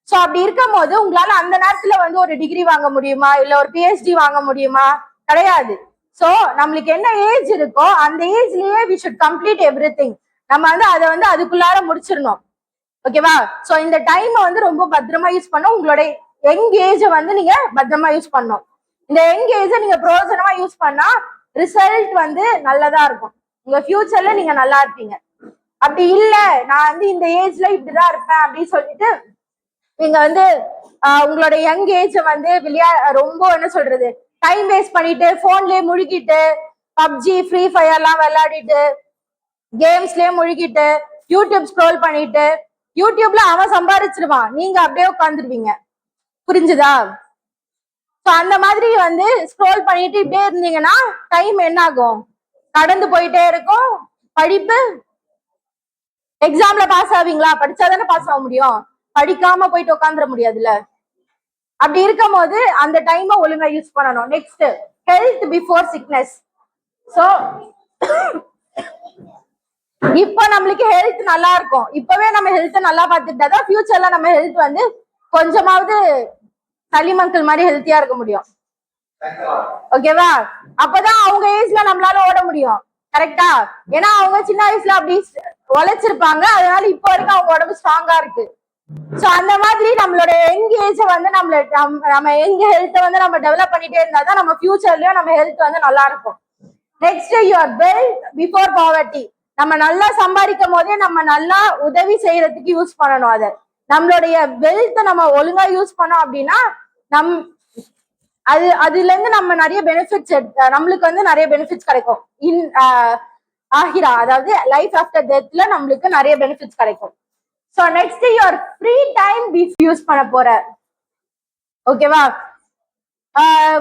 சோ அப்படி இருக்கும் போது உங்களால அந்த நேரத்துல வந்து ஒரு டிகிரி வாங்க முடியுமா, இல்ல ஒரு PhD வாங்க முடியுமா? கிடையாது. சோ நம்மளுக்கு என்ன ஏஜ் இருக்கோ அந்த ஏஜ்லயே we should complete everything. நம்ம வந்து அதை வந்து அதுக்குள்ளார முடிச்சிடணும். ஓகேவா? சோ இந்த டைமை வந்து ரொம்ப பத்திரமா யூஸ் பண்ணணும். உங்களோட யங் ஏஜை வந்து நீங்க பத்திரமா யூஸ் பண்ணணும். இந்த யங் ஏஜை நீங்க பிரயோஜனமா யூஸ் பண்ணா ரிசல்ட் வந்து நல்லதா இருக்கும். உங்க ஃபியூச்சர்ல நீங்க நல்லா இருப்பீங்க. அப்படி இல்ல, நான் வந்து இந்த ஏஜ்ல இப்படிதான் இருப்பேன் அப்படின்னு சொல்லிட்டு நீங்க வந்து உங்களோட யங் ஏஜை வந்து ரொம்ப என்ன சொல்றது, டைம் வேஸ்ட் பண்ணிட்டு போன்லயே முழுகிட்டு PUBG, ஃப்ரீ ஃபயர் எல்லாம் விளையாடிட்டு கேம்ஸ்லயே முழுகிட்டு யூடியூப் ஸ்க்ரோல் பண்ணிட்டு யூடியூப்ல அவன் சம்பாதிச்சிருவான், நீங்க அப்படியே உட்காந்துருவீங்க. புரிஞ்சுதா? ஸோ அந்த மாதிரி வந்து ஸ்க்ரோல் பண்ணிட்டு இப்படியே இருந்தீங்கன்னா டைம் என்ன ஆகும், கடந்து போயிட்டே இருக்கும். படிப்பு, எக்ஸாம்ல பாஸ் ஆவீங்களா? படிச்சாதானே பாஸ் ஆக முடியும், படிக்காம போயிட்டு உட்காந்துட முடியாதுல்ல. அப்படி இருக்கும் போது அந்த டைமை ஒழுங்கா யூஸ் பண்ணணும். Next, health before sickness. So இப்போ நம்மளுக்கு ஹெல்த் நல்லா இருக்கும், இப்பவே நம்ம ஹெல்த் நல்லா பார்த்துக்கிட்டாதான் ஃபியூச்சர்ல நம்ம ஹெல்த் வந்து கொஞ்சமாவது களிமங்கல் மாதிரி ஹெல்த்தியா இருக்க முடியும். ஓகேவா? அப்பதான் அவங்க ஏஜ்ல நம்மளால ஓட முடியும். கரெக்டா? ஏன்னா அவங்க சின்ன வயசுல அப்படி உழைச்சிருப்பாங்க, அதனால இப்போ வரைக்கும் அவங்க உடம்பு ஸ்ட்ராங்கா இருக்கு. சோ அந்த மாதிரி நம்மளோட யங் ஏஜ் வந்து நம்ம யங் ஹெல்த் வந்து நம்ம டெவலப் பண்ணிட்டே இருந்தாதான் நம்ம ஃபியூச்சர்லயும் நம்ம ஹெல்த் வந்து நல்லா இருக்கும். Next, your wealth before poverty. நம்ம நல்லா சம்பாதிக்கும் போதே நம்ம நல்லா உதவி செய்யறதுக்கு யூஸ் பண்ணணும். அதை நம்மளுடைய வெல்த் நம்ம ஒழுங்கா யூஸ் பண்ணோம் அப்படின்னா அதுல இருந்து நம்ம நிறைய பெனிஃபிட்ஸ் நம்மளுக்கு வந்து நிறைய பெனிஃபிட்ஸ் கிடைக்கும். ஆஹிரா, அதாவது லைஃப் ஆஃப்டர் டெத்ல நம்மளுக்கு நிறைய பெனிஃபிட்ஸ் கிடைக்கும். So next, your free time use பண்ண போற. ஓகேவா?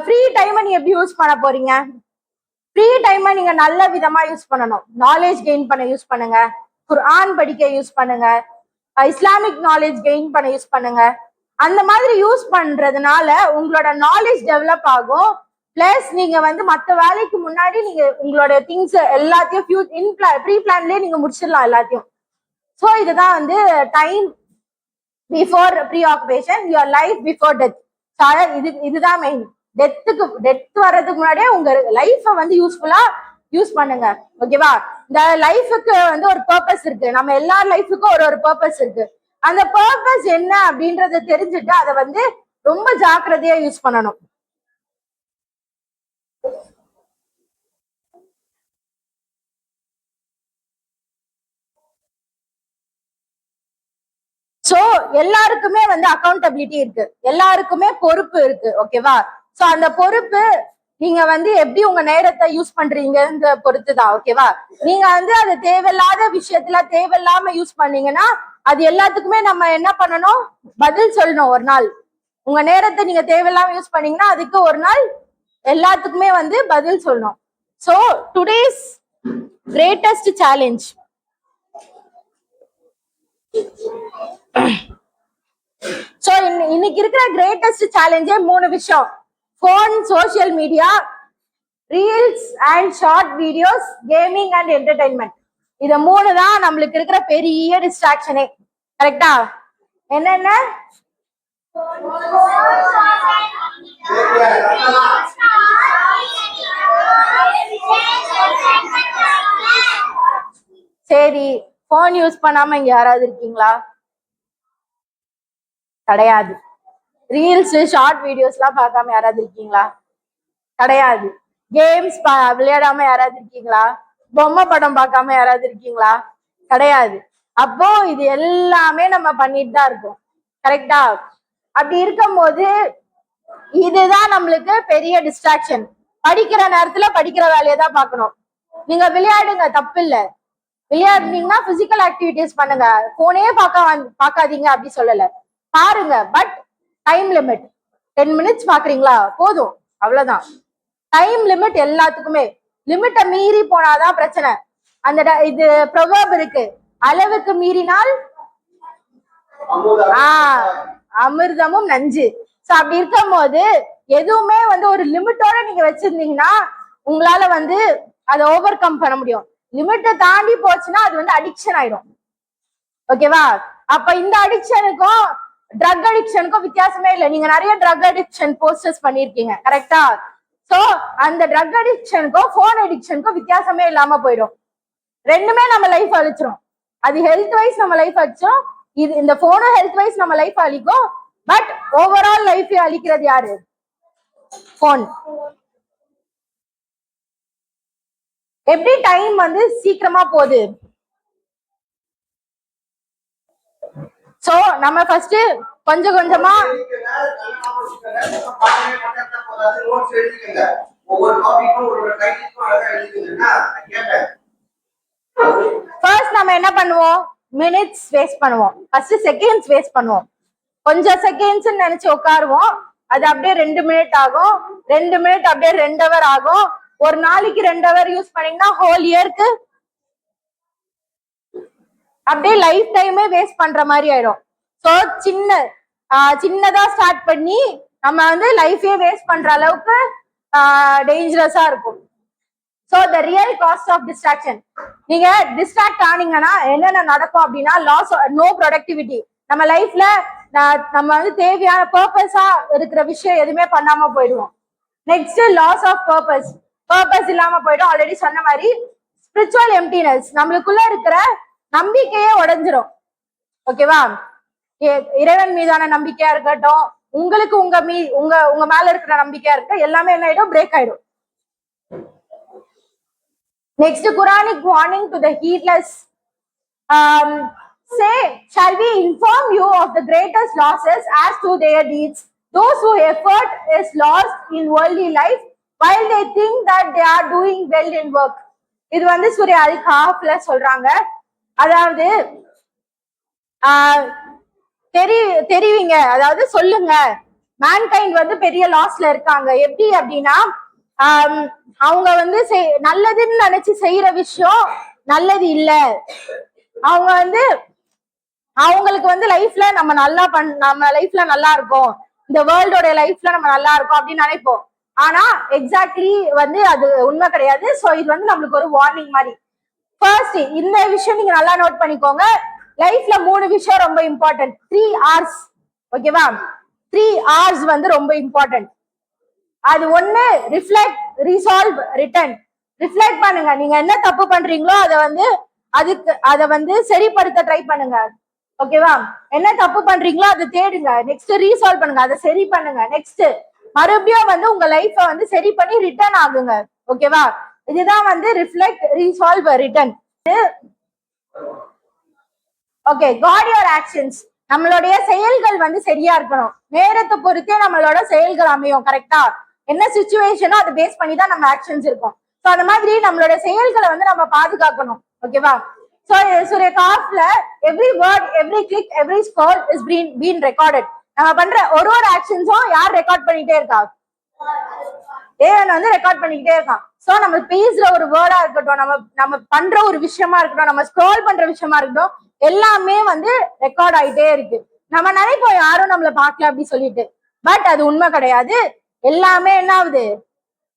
ஃப்ரீ டைமை நீ எப்படி யூஸ் பண்ண போறீங்க? ஃப்ரீ டைமை நீங்க நல்ல விதமா யூஸ் பண்ணணும். நாலேஜ் கெயின் பண்ண யூஸ் பண்ணுங்க, குர்ஆன் படிக்க யூஸ் பண்ணுங்க, இஸ்லாமிக் நாலேஜ் கெயின் பண்ண யூஸ் பண்ணுங்க. அந்த மாதிரி யூஸ் பண்றதுனால உங்களோட நாலேஜ் டெவலப் ஆகும். பிளஸ் நீங்க வந்து மற்ற வேலைக்கு முன்னாடி நீங்க உங்களோட திங்ஸ் எல்லாத்தையும் ப்ரீ பிளான்லயே நீங்க முடிச்சிடலாம் எல்லாத்தையும். ஸோ இதுதான் வந்து time before preoccupation, your life before death. இதுதான் மெயின். டெத் வர்றதுக்கு முன்னாடியே உங்க லைஃபை வந்து யூஸ்ஃபுல்லா யூஸ் பண்ணுங்க. ஓகேவா? இந்த லைஃபுக்கு வந்து ஒரு பர்பஸ் இருக்கு, நம்ம எல்லா லைஃபுக்கும் ஒரு பர்பஸ் இருக்கு. அந்த பர்பஸ் என்ன அப்படின்றத தெரிஞ்சுட்டு அதை வந்து ரொம்ப ஜாக்கிரதையா யூஸ் பண்ணணும். சோ எல்லாருக்குமே வந்து அக்கௌண்டபிலிட்டி இருக்கு, எல்லாருக்குமே பொறுப்பு இருக்கு. ஓகேவா? சோ அந்த பொறுப்பு நீங்க வந்து எப்படி உங்க நேரத்தை யூஸ் பண்றீங்க பொறுத்துதான். ஓகேவா? நீங்க வந்து அது தேவையில்லாத விஷயத்துல தேவையில்லாம யூஸ் பண்ணீங்கன்னா அது எல்லாத்துக்குமே நம்ம என்ன பண்ணணும், பதில் சொல்லணும். ஒரு நாள் உங்க நேரத்தை நீங்க தேவையில்லாம யூஸ் பண்ணீங்கன்னா அதுக்கு ஒரு நாள் எல்லாத்துக்குமே வந்து பதில் சொல்லணும். So today's greatest challenge. So இன்னைக்கு இருக்கிற கிரேட்டஸ்ட் சேலஞ்சே 3 விஷயம்: phone, social media, reels and short videos, gaming and entertainment. இத 3 தான் நம்மளுக்கு இருக்கிற பெரிய டிஸ்ட்ராக்ஷனே. கரெக்டா? என்னென்ன? சரி, போன் யூஸ் பண்ணாம இங்க யாராவது இருக்கீங்களா? கிடையாது. ரீல்ஸ், ஷார்ட் வீடியோஸ் எல்லாம் பார்க்காம யாராவது இருக்கீங்களா? கிடையாது. கேம்ஸ் விளையாடாம யாராவது இருக்கீங்களா? பொம்மை படம் பார்க்காம யாராவது இருக்கீங்களா? கிடையாது. அப்போ இது எல்லாமே நம்ம பண்ணிட்டு தான் இருக்கோம். கரெக்டா? அப்படி இருக்கும் போது இதுதான் நம்மளுக்கு பெரிய டிஸ்ட்ராக்ஷன். படிக்கிற நேரத்துல படிக்கிற வேலையை தான் பார்க்கணும். நீங்க விளையாடுங்க, தப்பு இல்ல. விளையாடுனீங்கன்னா பிசிக்கல் ஆக்டிவிட்டிஸ் பண்ணுங்க, போனே பார்க்காதீங்க அப்படி சொல்லல, பாருங்க. But time limit. 10 மினிட்ஸ் பாக்குறீங்களா, போதும், அவ்வளவுதான். டைம் லிமிட் எல்லாத்துக்குமே. லிமிட்டை மீறி போனாதான் பிரச்சனை. அந்த இது ப்ரொவர்ப் இருக்கு, அளவுக்கு மீறினால் அமிர்தமும் நஞ்சு. சோ அப்படி இருக்கும் போது எதுவுமே வந்து ஒரு லிமிட்டோட நீங்க வச்சிருந்தீங்கன்னா உங்களால வந்து அதை ஓவர் கம் பண்ண முடியும். லிமிட்டை தாண்டி போச்சுன்னா அது வந்து அடிக்ஷன் ஆயிடும். ஓகேவா? அப்ப இந்த அடிக்ஷனுக்கும் ட்ரக் அடிக்ஷனுக்கும் வித்தியாசமே இல்லை. நீங்க நிறைய ட்ரக் அடிக்ஷன் போஸ்டர்ஸ் பண்ணிருக்கீங்க. கரெக்டா? சோ அந்த ட்ரக் அடிக்ஷனுக்கும் போன் அடிக்ஷனுக்கும் வித்தியாசமே இல்லாம போயிடும். ரெண்டுமே நம்ம லைஃப் அழிச்சிரும். அது ஹெல்த் வைஸ் நம்ம லைஃப் அழிச்சிரும், இந்த போனும் ஹெல்த் வைஸ் நம்ம லைஃப் அழிக்கும். பட் ஓவரால் லைஃப் அழிக்கிறது யாரு? போன். எப்படி டைம் வந்து சீக்கிரமா போகுது. சோ நம்ம ஃபர்ஸ்ட் கொஞ்சம் கொஞ்சமா ஃபர்ஸ்ட் நம்ம என்ன பண்ணுவோம், மினிட்ஸ் வேஸ்ட் பண்ணுவோம், ஃபர்ஸ்ட் செகண்ட்ஸ் வேஸ்ட் பண்ணுவோம். கொஞ்சம் செகண்ட்ஸ் நினைச்சு உட்காருவோம், அது அப்படியே 2 மினிட் ஆகும், 2 மினிட் அப்படியே 2 ஹவர் ஆகும். ஒரு நாளைக்கு 2 ஹவர் யூஸ் பண்ணீங்கன்னா ஹோல் இயருக்கு அப்படியே லைஃப் டைமே வேஸ்ட் பண்ற மாதிரி ஆயிடும். ஸோ சின்னதா ஸ்டார்ட் பண்ணி நம்ம வந்து லைஃபே வேஸ்ட் பண்ற அளவுக்கு டேஞ்சரஸா இருக்கும். So the real cost of distraction, நீங்க டிஸ்ட்ராக்ட் ஆனீங்கன்னா என்னென்ன நடக்கும் அப்படின்னா லாஸ், நோ ப்ரொடக்டிவிட்டி. நம்ம லைஃப்ல நம்ம வந்து தேவையான பர்பஸா இருக்கிற விஷயம் எதுவுமே பண்ணாம போயிடுவோம். Next loss of purpose, purpose இல்லாம போயிடும். ஆல்ரெடி சொன்ன மாதிரி ஸ்பிரிச்சுவல் எம்டினஸ், நம்மளுக்குள்ள இருக்கிற நம்பிக்கையே உடைஞ்சிரும். ஓகேவா? இறைவன் மீதான நம்பிக்கையா இருக்கட்டும், உங்களுக்கு உங்க மேல இருக்கிற நம்பிக்கையா இருக்கட்டும், எல்லாமே என்ன ஆயிடும்? பிரேக் ஆயிடும். Next Quranic warning to the heedless. Say, shall we inform you of the greatest losses as to their deeds? Those whose effort is lost in worldly life, while they think that they are doing well in work. இது வந்து சூர்யா அல் காஃப்ல சொல்றாங்க. அதாவது தெரிவிங்க, அதாவது சொல்லுங்க, mankind வந்து பெரிய லாஸ்ல இருக்காங்க. எப்படி அப்படின்னா அவங்க வந்து நல்லதுன்னு நினைச்சு செய்யற விஷயம் நல்லது இல்ல. அவங்க வந்து அவங்களுக்கு வந்து லைஃப்ல நம்ம லைஃப்ல நல்லா இருக்கும், இந்த வேர்ல்டோட லைஃப்ல நம்ம நல்லா இருக்கும் அப்படின்னு நினைப்போம். ஆனா எக்ஸாக்ட்லி வந்து அது உண்மை கிடையாது. சோ இது வந்து நம்மளுக்கு ஒரு வார்னிங் மாதிரி. ஃபர்ஸ்ட் இந்த விஷயம் நீங்க நல்லா நோட் பண்ணிக்கோங்க. லைஃப்ல 3 விஷயம் ரொம்ப இம்பார்ட்டன்ட். 3 hours. ஓகேவா? 3 hours வந்து ரொம்ப இம்பார்ட்டன்ட். அது ஒண்ணு ரிஃப்ளெக்ட், ரிசால்வ், ரிட்டர்ன். ரிஃப்ளெக்ட் பண்ணுங்க, நீங்க என்ன தப்பு பண்றீங்களோ அதை வந்து சரிப்படுத்த ட்ரை பண்ணுங்க. ஓகேவா? என்ன தப்பு பண்றீங்களோ அதை தேடுங்க. நெக்ஸ்ட் ரீசால்வ் பண்ணுங்க, அதை சரி பண்ணுங்க. நெக்ஸ்ட் மறுபடியும் வந்து உங்க லைஃப வந்து சரி பண்ணி ரிட்டர்ன் ஆகுங்க. ஓகேவா? இதுதான் வந்து reflect, resolve, return. Okay, guard your actions. நம்மளுடைய செயல்கள் வந்து சரியா இருக்கணும். நேரத்தை பொறுத்தே நம்மளோட செயல்கள் அமையும். கரெக்டா? என்ன சிச்சுவேஷனோ அதை பேஸ் பண்ணி தான் நம்ம ஆக்ஷன்ஸ் இருக்கும். ஸோ அந்த மாதிரி நம்மளோட செயல்களை வந்து நம்ம பாதுகாக்கணும். ஓகேவா? So Surya Kaafல every word, every click, every scroll is being recorded. நம்ம பண்ற ஒரு ஆக்ஷன்ஸும் யார் ரெக்கார்ட் பண்ணிட்டே இருக்கா? தேவன் வந்து ரெக்கார்ட் பண்ணிக்கிட்டே இருக்கான். சோ நம்ம பேசுற ஒரு வேர்டா இருக்கட்டும், நம்ம பண்ற ஒரு விஷயமா இருக்கட்டும், நம்ம ஸ்க்ரோல் பண்ற விஷயமா இருக்கட்டும், எல்லாமே வந்து ரெக்கார்ட் ஆயிட்டே இருக்கு. நம்ம நினைப்போம் யாரும் நம்மள பாக்கல அப்படி சொல்லிட்டு, பட் அது உண்மை கிடையாது. எல்லாமே என்ன ஆகுது?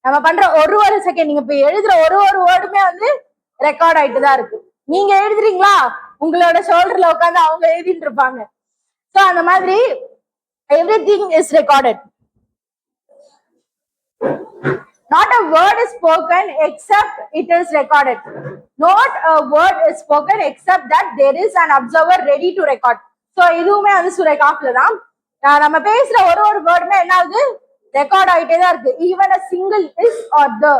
நம்ம பண்ற ஒரு செகண்ட், நீங்க இப்ப எழுதுற ஒரு வேர்டுமே வந்து ரெக்கார்ட் ஆயிட்டு தான் இருக்கு. நீங்க எழுதுறீங்களா, உங்களோட ஷோல்டர்ல உட்காந்து அவங்க எழுதிட்டு இருப்பாங்க. சோ அந்த மாதிரி everything is recorded. Not a word is spoken except it is recorded. Not a word is spoken except that there is an observer ready to record. So இதுவுமே வந்து சூர்யா காஃப்ல தான். நம்ம பேசுற ஒரு வேர்டுமே என்ன ஆகுது? ரெக்கார்ட் ஆயிட்டே தான் இருக்கு. Even a single is or the,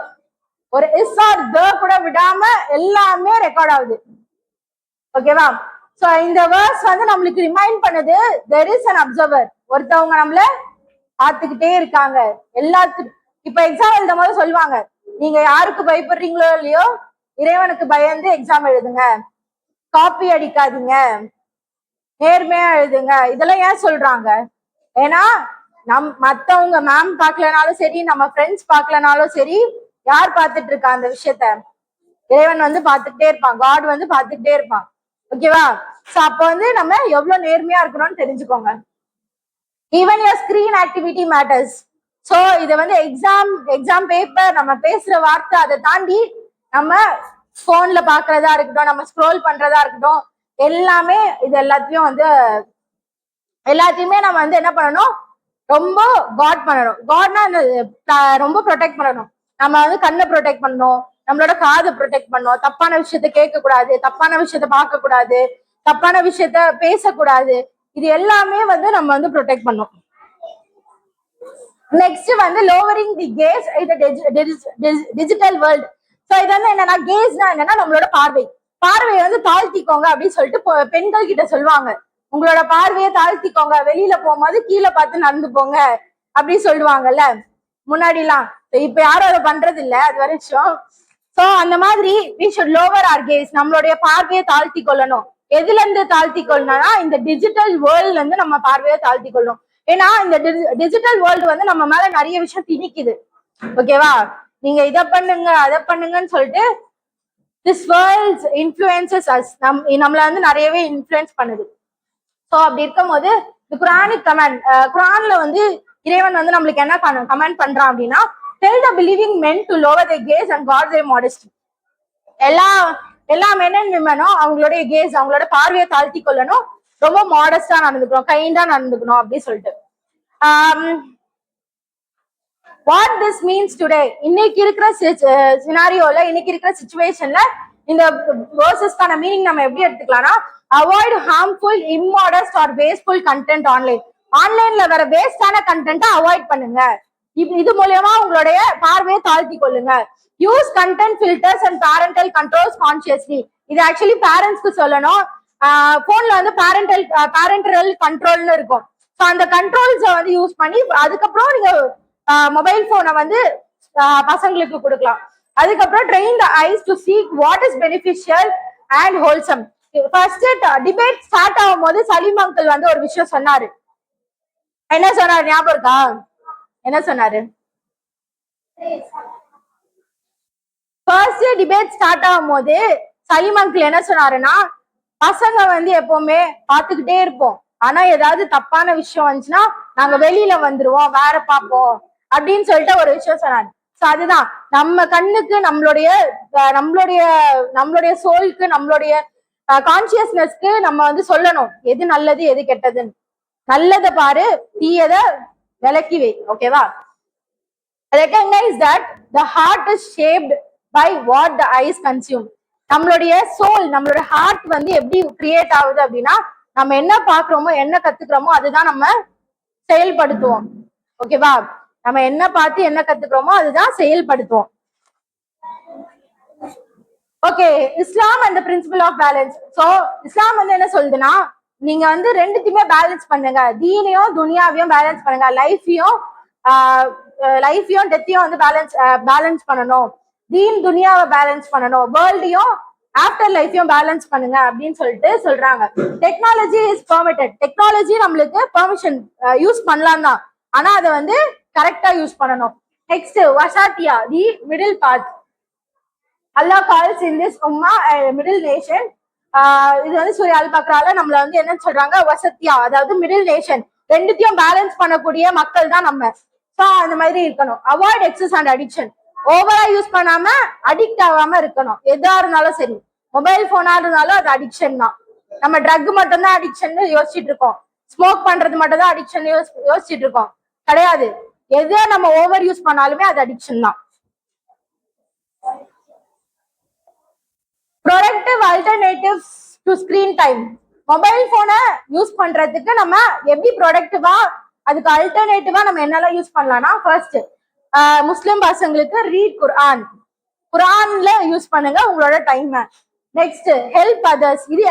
ஒரு இஸ் ஆர் த கூட விடாம எல்லாமே ரெக்கார்ட் ஆகுது. ஓகேவா? சோ இந்த வேர்ஸ் வந்து நம்மளுக்கு ரிமைண்ட் பண்ணுது there is an observer. ஒருத்தவங்க நம்மள பார்த்துக்கிட்டே இருக்காங்க. எல்லாத்துக்கும் இப்ப எக்ஸாம் எழுதும் போது சொல்லுவாங்க, நீங்க யாருக்கு பயப்படுறீங்களோ இல்லையோ இறைவனுக்கு பயந்து எக்ஸாம் எழுதுங்க, காப்பி அடிக்காதீங்க, நேர்மையா எழுதுங்க. இதெல்லாம் ஏன் சொல்றாங்க? ஏன்னா மத்தவங்க மேம் பாக்கலனாலும் சரி, நம்ம ஃப்ரெண்ட்ஸ் பாக்கலனாலும் சரி, யார் பார்த்துட்டு இருக்கா அந்த விஷயத்த? இறைவன் வந்து பார்த்துக்கிட்டே இருப்பான், காட் வந்து பார்த்துக்கிட்டே இருப்பான். ஓகேவா? சோ அப்ப வந்து நம்ம எவ்வளவு நேர்மையா இருக்கணும்னு தெரிஞ்சுக்கோங்க. Even your screen activity matters. So இது வந்து எக்ஸாம் பேப்பர், நம்ம பேசுற வார்த்தை, அதை தாண்டி நம்ம போன்ல பாக்குறதா இருக்கட்டும், நம்ம ஸ்க்ரோல் பண்றதா இருக்கட்டும், எல்லாமே இது எல்லாத்தையுமே நம்ம வந்து என்ன பண்ணணும்? ரொம்ப காட் பண்ணணும். காட்னா ரொம்ப ப்ரொடெக்ட் பண்ணணும். நம்ம வந்து கண்ணை ப்ரொடெக்ட் பண்ணணும், நம்மளோட காதை ப்ரொடெக்ட் பண்ணணும், தப்பான விஷயத்த கேட்க கூடாது, தப்பான விஷயத்த பார்க்க கூடாது, தப்பான விஷயத்த பேசக்கூடாது. இது எல்லாமே வந்து நம்ம வந்து ப்ரொடெக்ட் பண்ணணும். நெக்ஸ்ட் வந்து lowering the case digital world. So இது வந்து என்னன்னா, கேஸ்னா என்னன்னா நம்மளோட பார்வையை வந்து தாழ்த்திக்கோங்க அப்படின்னு சொல்லிட்டு பெண்கள் கிட்ட சொல்லுவாங்க. உங்களோட பார்வையை தாழ்த்திக்கோங்க, வெளியில போகும்போது கீழே பார்த்து நடந்து போங்க அப்படின்னு சொல்லுவாங்கல்ல முன்னாடி எல்லாம். இப்ப யாரும் அதை பண்றது இல்ல, அது வரைக்கும். சோ அந்த மாதிரி we should lower our gaze, நம்மளுடைய பார்வையை தாழ்த்தி கொள்ளணும். எதுல இருந்து தாழ்த்தி கொள்ளணும்னா இந்த டிஜிட்டல் வேர்ல்ட்ல இருந்து நம்ம பார்வையை தாழ்த்தி கொள்ளணும். ஏன்னா இந்த டிஜிட்டல் வேர்ல்டு வந்து நம்ம மேல நிறைய விஷயம் திணிக்குது. ஓகேவா? நீங்க இதை பண்ணுங்க அதை பண்ணுங்கன்னு சொல்லிட்டு திஸ் வேர்ல்ட் இன்ஃப்ளூயன்சஸ் அஸ் நம்மள வந்து நிறையவே இன்ஃப்ளூயன்ஸ் பண்ணுது. ஸோ அப்படி இருக்கும் போது இந்த குரானிக் கமெண்ட், குரான்ல வந்து இறைவன் வந்து நம்மளுக்கு என்ன கமெண்ட் பண்றான் அப்படின்னா, tell the believing men to lower the gaze and guard the modesty. எல்லா மென் அண்ட் விமனும் அவங்களுடைய கேஸ், அவங்களோட பார்வையை தாழ்த்தி கொள்ளணும், ரொம்ப மாடஸ்டா நடந்துக்கணும், கைண்டா நடந்துக்கணும் அப்படின்னு சொல்லிட்டு. வாட் திஸ் மீன்ஸ் டுடே, இன்னைக்கு இருக்கிற சினாரியோல, இன்னைக்கு இருக்கிற சிச்சுவேஷன்ல இந்த வேர்சஸ்க்கான மீனிங் நம்ம எப்படி எடுத்துக்கலாம்னா, avoid harmful immodest or wasteful content online. ஆன்லைன்ல வர வேஸ்டான கண்டென்ட்டை அவாய்ட் பண்ணுங்க. இது மூலமா உங்களுடைய பார்வையை தாழ்த்தி கொள்ளுங்க. Use content filters and parental controls consciously. இது ஆக்சுவலி பேரண்ட்ஸ்க்கு சொல்லணும். போன்ல வந்து பேரண்டல் கண்ட்ரோல்னு இருக்கும். ஸோ அந்த கண்ட்ரோல்ஸை வந்து யூஸ் பண்ணி அதுக்கப்புறம் நீங்க மொபைல் போனை வந்து பசங்களுக்கு கொடுக்கலாம். அதுக்கப்புறம் train the eyes to seek what is beneficial and wholesome. First debate start ஆகும் போது சலீம் அங்கிள் வந்து ஒரு விஷயம் சொன்னாரு. என்ன சொன்னாரு ஞாபகம் இருக்கா? என்ன சொன்னாரு? ஃபர்ஸ்ட் டிபேட் ஸ்டார்ட் ஆகும் போது சலீம் அங்கிள் என்ன சொன்னாருன்னா, பசங்க வந்து எப்பவுமே பார்த்துக்கிட்டே இருப்போம், ஆனா ஏதாவது தப்பான விஷயம் வந்துச்சுன்னா நாங்க வெளியில வந்துருவோம், வேற பார்ப்போம் அப்படின்னு சொல்லிட்டு ஒரு விஷயம் சொன்னாரு. சோ அதுதான் நம்ம கண்ணுக்கு, நம்மளுடைய சோலுக்கு, நம்மளுடைய கான்சியஸ்னஸ்க்கு நம்ம வந்து சொல்லணும் எது நல்லது எது கெட்டதுன்னு. நல்லதை பாரு, தீயத விலக்கி வை. ஓகேவா? Recognize that the heart is shaped by what the eyes consume. நம்மளுடைய சோல், நம்மளோட ஹார்ட் வந்து எப்படி கிரியேட் ஆகுது அப்படின்னா, நம்ம என்ன பாக்குறோமோ என்ன கத்துக்கிறோமோ அதுதான் நம்ம செயல்படுத்துவோம். ஓகேவா? நம்ம என்ன பார்த்து என்ன கத்துக்கிறோமோ அதுதான் செயல்படுத்துவோம். Okay, Islam and principle of balance. So Islam வந்து என்ன சொல்லுதுன்னா, நீங்க வந்து ரெண்டுத்தையுமே பேலன்ஸ் பண்ணுங்க. தீனையும் துனியாவையும் பேலன்ஸ் பண்ணுங்க. லைஃபையும் டெத்தையும் வந்து பேலன்ஸ் பண்ணணும். தீன் துனியாவை பேலன்ஸ் பண்ணணும், வேர்ல்டையும் ஆஃப்டர் லைஃபையும் பேலன்ஸ் பண்ணுங்க அப்படின்னு சொல்லிட்டு சொல்றாங்க. Technology is permitted. டெக்னாலஜி நம்மளுக்கு பெர்மிஷன் யூஸ் பண்ணலாம் தான், ஆனா அதை வந்து கரெக்டா யூஸ் பண்ணணும். நெக்ஸ்ட் வசாத்தியா, the middle path. Allah calls in this உம்மா மிடில் நேஷன். இது வந்து சூரிய அல் பக்ரால நம்மள வந்து என்ன சொல்றாங்க, வசத்தியா, அதாவது மிடில் நேஷன், ரெண்டுத்தையும் பேலன்ஸ் பண்ணக்கூடிய மக்கள் தான் நம்ம. ஸோ அந்த மாதிரி இருக்கணும். Avoid excess and addiction. ஓவரா யூஸ் பண்ணாம அடிக்ட் ஆகாம இருக்கணும். எதா இருந்தாலும் சரி, மொபைல் போனா இருந்தாலும் அது அடிக்ஷன் தான். நம்ம ட்ரக் மட்டும் தான் அடிக்ஷன் யோசிச்சுட்டு இருக்கோம், ஸ்மோக் பண்றது மட்டும் தான் அடிக்ஷன் யோசிச்சுட்டு இருக்கோம். கிடையாது, எதை நம்ம ஓவர் யூஸ் பண்ணாலுமே அது அடிக்ஷன் தான். Productive alternatives to screen time. Mobile போனை யூஸ் பண்றதுக்கு நம்ம எப்படி ப்ரொடக்டிவா, அதுக்கு அல்டர்னேட்டிவா நம்ம என்னெல்லாம் யூஸ் பண்ணலாம்னா, ஃபர்ஸ்ட் முஸ்லிம் பசங்களுக்கு ரீட் குரான்ல யூஸ் பண்ணுங்க உங்களோட டைம். Next help others. இது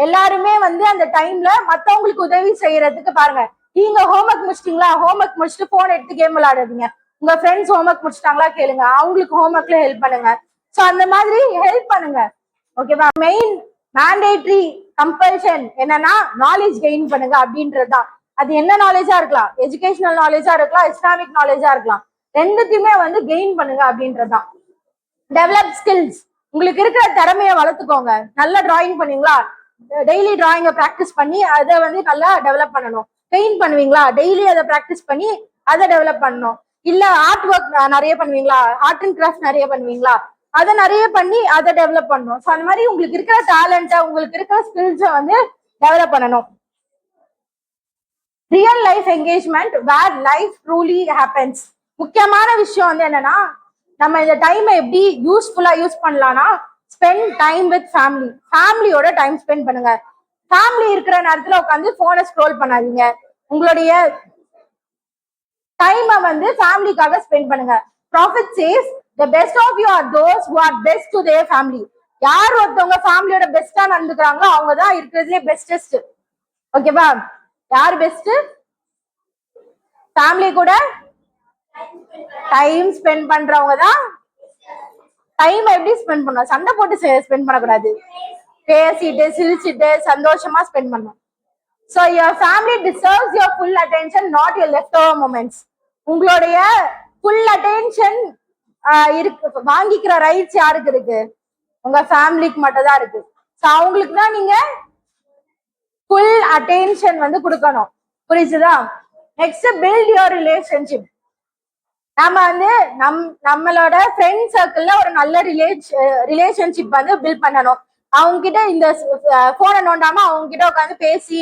எல்லாருமே வந்து அந்த டைம்ல மத்தவங்களுக்கு உதவி செய்யறதுக்கு பாருங்க. நீங்க ஹோம்ஒர்க் முடிச்சிட்டீங்களா, ஹோம்ஒர்க் முடிச்சுட்டு போன் எடுத்து கேம் விளையாடுறீங்க. உங்க ஃப்ரெண்ட்ஸ் ஹோம்ஒர்க் முடிச்சிட்டாங்களா கேளுங்க, அவங்களுக்கு ஹோம்ஒர்க்ல ஹெல்ப் பண்ணுங்க. சோ அந்த மாதிரி ஹெல்ப் பண்ணுங்க. ஓகேவா? மெயின் மேண்டேட்ரி கம்பல்ஷன் என்னன்னா, நாலேஜ் கெயின் பண்ணுங்க அப்படின்றதுதான். அது என்ன நாலேஜா இருக்கலாம், எஜுகேஷனல் நாலேஜா இருக்கலாம், இஸ்லாமிக் நாலேஜா இருக்கலாம், ரெண்டுத்தையுமே வந்து கெயின் பண்ணுங்க அப்படின்றதுதான். Develop skills. உங்களுக்கு இருக்கிற திறமைய வளர்த்துக்கோங்க. நல்லா டிராயிங் பண்ணுவீங்களா, டெய்லி டிராயிங்கை ப்ராக்டிஸ் பண்ணி அதை வந்து நல்லா டெவலப் பண்ணணும். பெயிண்ட் பண்ணுவீங்களா, டெய்லி அதை ப்ராக்டிஸ் பண்ணி அதை டெவலப் பண்ணணும். இல்ல ஆர்ட் ஒர்க் நிறைய பண்ணுவீங்களா, ஆர்ட் அண்ட் கிராஃப்ட் நிறைய பண்ணுவீங்களா, அதை நிறைய பண்ணி அதை டெவலப் பண்ணணும். ஸோ அந்த மாதிரி உங்களுக்கு இருக்கிற டேலண்ட்டை, உங்களுக்கு இருக்கிற ஸ்கில்ஸை வந்து டெவலப் பண்ணணும். ரியல் லைஃப் என்கேஜ்மெண்ட் வேர் லைஃப் ட்ரூலி ஹேப்பன்ஸ். முக்கியமான விஷயம் வந்து என்னன்னா, நம்ம இந்த டைமை எப்படி யூஸ்ஃபுல்லா யூஸ் பண்ணலாம்னா, ஸ்பெண்ட் டைம் வித் ஃபேமிலி. ஃபேமிலியோட டைம் ஸ்பெண்ட் பண்ணுங்க. ஃபேமிலி இருக்கிற நேரத்துல உட்காந்து போனை ஸ்க்ரோல் பண்ணாதீங்க. உங்களுடைய டைமை வந்து ஃபேமிலிக்காக ஸ்பெண்ட் பண்ணுங்க. Prophet says the best of you are those who are best to their family. யார் ஒருத்தவங்க ஃபேமிலியோட பெஸ்டா நடந்துக்கிறாங்களோ அவங்க தான் இருக்கிறதுலே பெஸ்டஸ்ட். ஓகேவா? யார் பெஸ்ட்? ஃபேமிலி கூட டைம் ஸ்பெண்ட் பண்றவங்க தான். டைம் எப்படி ஸ்பெண்ட் பண்ணணும், சண்டை போட்டு ஸ்பெண்ட் பண்ணக்கூடாது. பேசிட்டு சிரிச்சிட்டு சந்தோஷமா ஸ்பெண்ட் பண்ணணும். So your family deserves your full attention, not your left over moments. உங்களுடைய ஃபுல் அட்டென்ஷன் இருக்கு வாங்கிக்கிற ரைட்ஸ் யாருக்கு இருக்கு? உங்க ஃபேமிலிக்கு மட்டும் தான் இருக்கு. ஸோ அவங்களுக்கு தான் நீங்க ஃபுல் அட்டென்ஷன் வந்து கொடுக்கணும். புரியுதுதா? Next build your relationship. நம்ம வந்து நம்மளோட ஃப்ரெண்ட் சர்க்கிள்ல ஒரு நல்ல ரிலேஷன்ஷிப் வந்து பில்ட் பண்ணணும். அவங்க கிட்ட இந்த போனை நோண்டாம அவங்க கிட்ட உட்காந்து பேசி,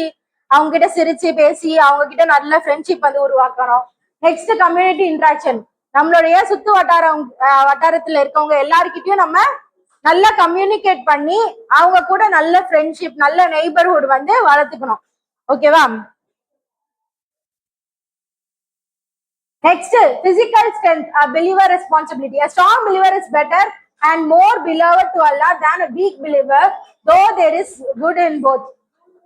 அவங்க கிட்ட சிரிச்சு பேசி, அவங்க கிட்ட நல்ல ஃப்ரெண்ட்ஷிப் வந்து உருவாக்கணும். Next community interaction. நம்மளுடைய சுத்து வட்டாரத்துல இருக்கவங்க எல்லாருக்கிட்டையும் நம்ம நல்லா கம்யூனிகேட் பண்ணி அவங்க கூட நல்ல ஃப்ரெண்ட்ஷிப், நல்ல நெய்பர்ஹுட் வந்து வளர்த்துக்கணும். ஓகேவா? Next, physical strength, a believer responsibility. A strong believer is better and more beloved to Allah than a weak believer, though there is good in both.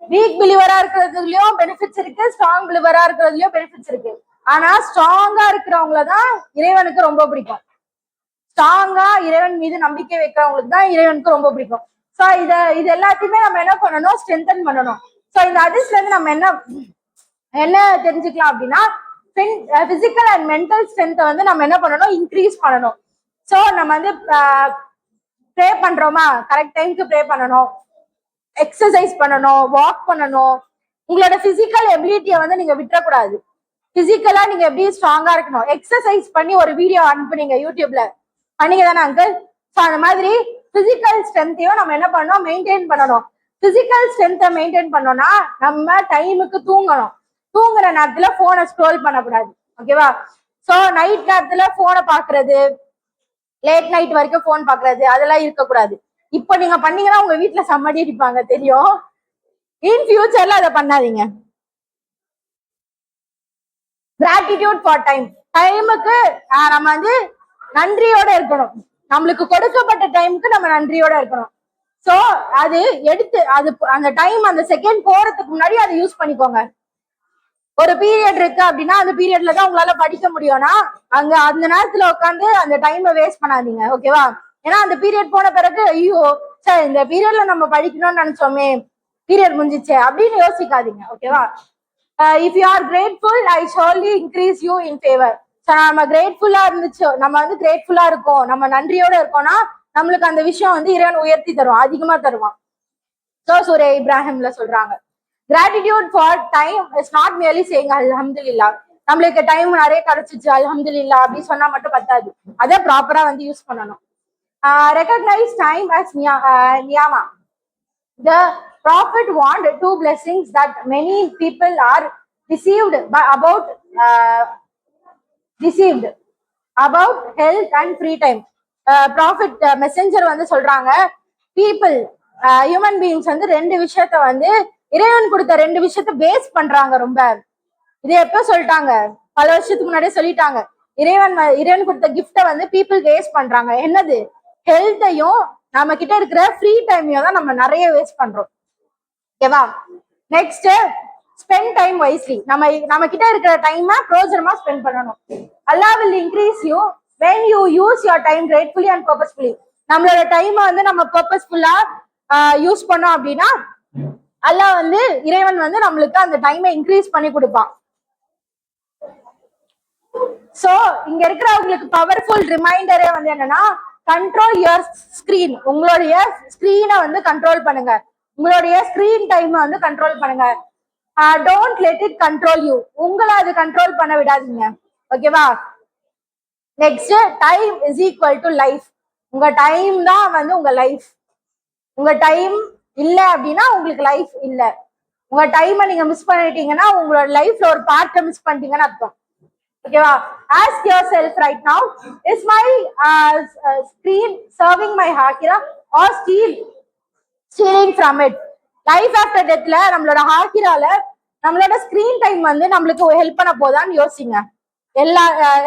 Weak believer இருக்கிறதுலயும் benefits இருக்கு, strong பிலீவரா இருக்கிறதுலயும் benefits இருக்கு. ஆனா ஸ்ட்ராங்கா இருக்கிறவங்கள தான் இறைவனுக்கு ரொம்ப பிடிக்கும். ஸ்ட்ராங்கா இறைவன் மீது நம்பிக்கை வைக்கிறவங்களுக்கு தான் இறைவனுக்கு ரொம்ப பிடிக்கும். ஸோ இது எல்லாத்தையுமே நம்ம என்ன பண்ணணும்? ஸ்ட்ரென்தன் பண்ணணும். ஸோ இந்த ஹதீஸ்ல இருந்து நம்ம என்ன தெரிஞ்சுக்கலாம் அப்படின்னா, பிசிக்கல் அண்ட் மென்டல் ஸ்ட்ரென்த்தை வந்து நம்ம என்ன பண்ணணும்? இன்க்ரீஸ் பண்ணணும். ஸோ நம்ம வந்து ப்ரே பண்றோமா, கரெக்ட் டைமுக்கு ப்ரே பண்ணணும், எக்ஸசைஸ் பண்ணணும், வாக் பண்ணணும். உங்களோட பிசிக்கல் எபிலிட்டியை வந்து நீங்க விட்டுறக்கூடாது. பிசிக்கலா நீங்க எப்படி ஸ்ட்ராங்கா இருக்கணும். எக்ஸசைஸ் பண்ணி ஒரு வீடியோ அனுப்புனீங்க யூடியூப்ல, பண்ணீங்க தானே அங்கிள்? ஸோ அந்த மாதிரி பிசிக்கல் ஸ்ட்ரென்த்தையும் நம்ம என்ன பண்ணணும்? மெயின்டைன் பண்ணணும். பிசிக்கல் ஸ்ட்ரென்த்தை மெயின்டைன் பண்ணோம்னா நம்ம டைமுக்கு தூங்கணும். தூங்குற நேரத்துல போனை ஸ்க்ரோல் பண்ணக்கூடாது. ஓகேவா? சோ நைட் நேரத்துல போனை பாக்குறது, லேட் நைட் வரைக்கும் போன் பாக்குறது, அதெல்லாம் இருக்கக்கூடாது. இப்ப நீங்க பண்ணீங்கன்னா உங்க வீட்டுல சம்மடி அடிப்பாங்க, தெரியும். இன் ஃபியூச்சர்ல அதை பண்ணாதீங்க. Gratitude for time. டைமுக்கு நம்ம வந்து நன்றியோட இருக்கணும். நம்மளுக்கு கொடுக்கப்பட்ட டைமுக்கு நம்ம நன்றியோட இருக்கணும். சோ அது அந்த டைம், அந்த செகண்ட் போறதுக்கு முன்னாடி அதை யூஸ் பண்ணிக்கோங்க. ஒரு பீரியட் இருக்கு அப்படின்னா அந்த பீரியட்ல தான் உங்களால படிக்க முடியும்னா அந்த நேரத்துல உட்காந்து அந்த டைமை வேஸ்ட் பண்ணாதீங்க. ஓகேவா? ஏன்னா அந்த பீரியட் போன பிறகு ஐயோ சார் இந்த பீரியட்ல நம்ம படிக்கணும்னு நினைச்சோமே, பீரியட் முடிஞ்சிச்சே அப்படின்னு யோசிக்காதீங்க. ஓகேவா? If you are grateful, I surely increase you in favour. நம்ம கிரேட்ஃபுல்லா இருந்துச்சு, நம்ம வந்து கிரேட்ஃபுல்லா இருக்கோம், நம்ம நன்றியோட இருக்கோம்னா நம்மளுக்கு அந்த விஷயம் வந்து இறைவன் உயர்த்தி தருவான், அதிகமா தருவான். சோ சூரே இப்ராஹிம்ல சொல்றாங்க, gratitude for time is not merely saying alhamdulillah. நம்மளுக்கு டைம் நிறைய கிடைச்சிச்சு அல்ஹம்துலில்லாஹ் அப்படி சொன்னா மட்டும் பத்தாது, அதை ப்ராப்பரா வந்து யூஸ் பண்ணணும். Recognize time as niyama. The Prophet warned two blessings that many people are deceived about health and free time. Prophet messenger வந்து சொல்றாங்க, people ஹியூமன் பீயிங்ஸ் வந்து ரெண்டு விஷயத்த வந்து இறைவன் கொடுத்த ரெண்டு விஷயத்த வேஸ்ட் பண்றாங்க ரொம்ப. இது எப்ப சொல்லிட்டாங்க? பல வருஷத்துக்கு முன்னாடியே சொல்லிட்டாங்க. இறைவன் கொடுத்த கிஃப்ட வந்து பீப்புள் வேஸ்ட் பண்றாங்க. என்னது? ஹெல்த்தையும் நம்ம கிட்ட இருக்கிற ஃப்ரீ டைமையும் தான் நம்ம நிறைய வேஸ்ட் பண்றோம். ஓகேவா? Next, spend time wisely. நம்ம கிட்ட இருக்கிற டைமை பிரோஜனமா ஸ்பெண்ட் பண்ணணும். அல்லாஹ் will increase you when you use your time gratefully and purposefully. நம்மளோட டைமை வந்து நம்ம பர்பஸ்ஃபுல்லா யூஸ் பண்ணோம் அப்படின்னா அல்லாஹ் வந்து இறைவன் வந்து நம்மளுக்கு அந்த டைமை இன்க்ரீஸ் பண்ணி கொடுப்பான். சோ இங்க இருக்கிறவங்களுக்கு பவர்ஃபுல் ரிமைண்டரே வந்து என்னன்னா, கண்ட்ரோல் யுவர் ஸ்கிரீன். உங்களுடைய ஸ்கிரீனை வந்து கண்ட்ரோல் பண்ணுங்க. உங்களுடைய ஸ்கிரீன் டைமை வந்து கண்ட்ரோல் பண்ணுங்க. Don't let it control you. உங்களை அது கண்ட்ரோல் பண்ண விடாதீங்க. ஓகேவா? Next, time is equal to life. உங்க டைம் தான் வந்து உங்க லைஃப். உங்க டைம் இல்ல அப்படின்னா உங்களுக்கு லைஃப் இல்ல. உங்க டைமை நீங்க மிஸ் பண்ணிட்டீங்கன்னா உங்களோட லைஃப்ல ஒரு பார்ட்டை மிஸ் பண்ணிட்டீங்கன்னு அர்த்தம். ஓகேவா? Ask yourself right now, is my screen serving my chakra or stealing from it? Life after டெத்ல நம்மளோட ஹாக்கிரால நம்மளோட ஸ்கிரீன் டைம் வந்து நம்மளுக்கு ஹெல்ப் பண்ண போதான்னு யோசிங்க.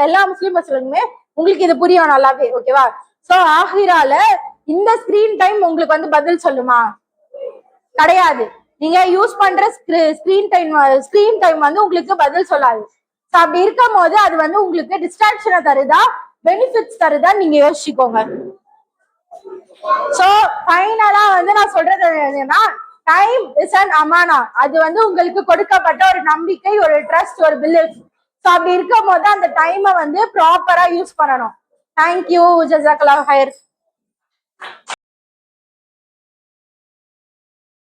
எல்லா முஸ்லீம் பசங்களுமே உங்களுக்கு இது புரியும் நல்லாவே. ஓகேவா? சோ ஆஹிரால இந்த ஸ்கிரீன் டைம் உங்களுக்கு வந்து பதில் சொல்லுமா? கிடையாது. நீங்க யூஸ் பண்ற ஸ்கிரீன் டைம் வந்து உங்களுக்கு பதில் சொல்லாது. சோ அப்படி இருக்கும் போது அது வந்து உங்களுக்கு டிஸ்ட்ராக்ஷனை தருதா, பெனிஃபிட்ஸ் தருதா நீங்க யோசிச்சுக்கோங்க. சோ ஃபைனலா வந்து நான் சொல்றது என்னன்னா டைம் இஸ் அன் அமானா. அது வந்து உங்களுக்கு கொடுக்கப்பட்ட ஒரு நம்பிக்கை, ஒரு ட்ரஸ்ட், ஒரு பிலீஃப். ஸோ அப்படி இருக்கும் போது அந்த டைமை வந்து ப்ராப்பரா யூஸ் பண்ணணும். தேங்க்யூ. ஜஸாக்கல்லாஹ் ஹைர்.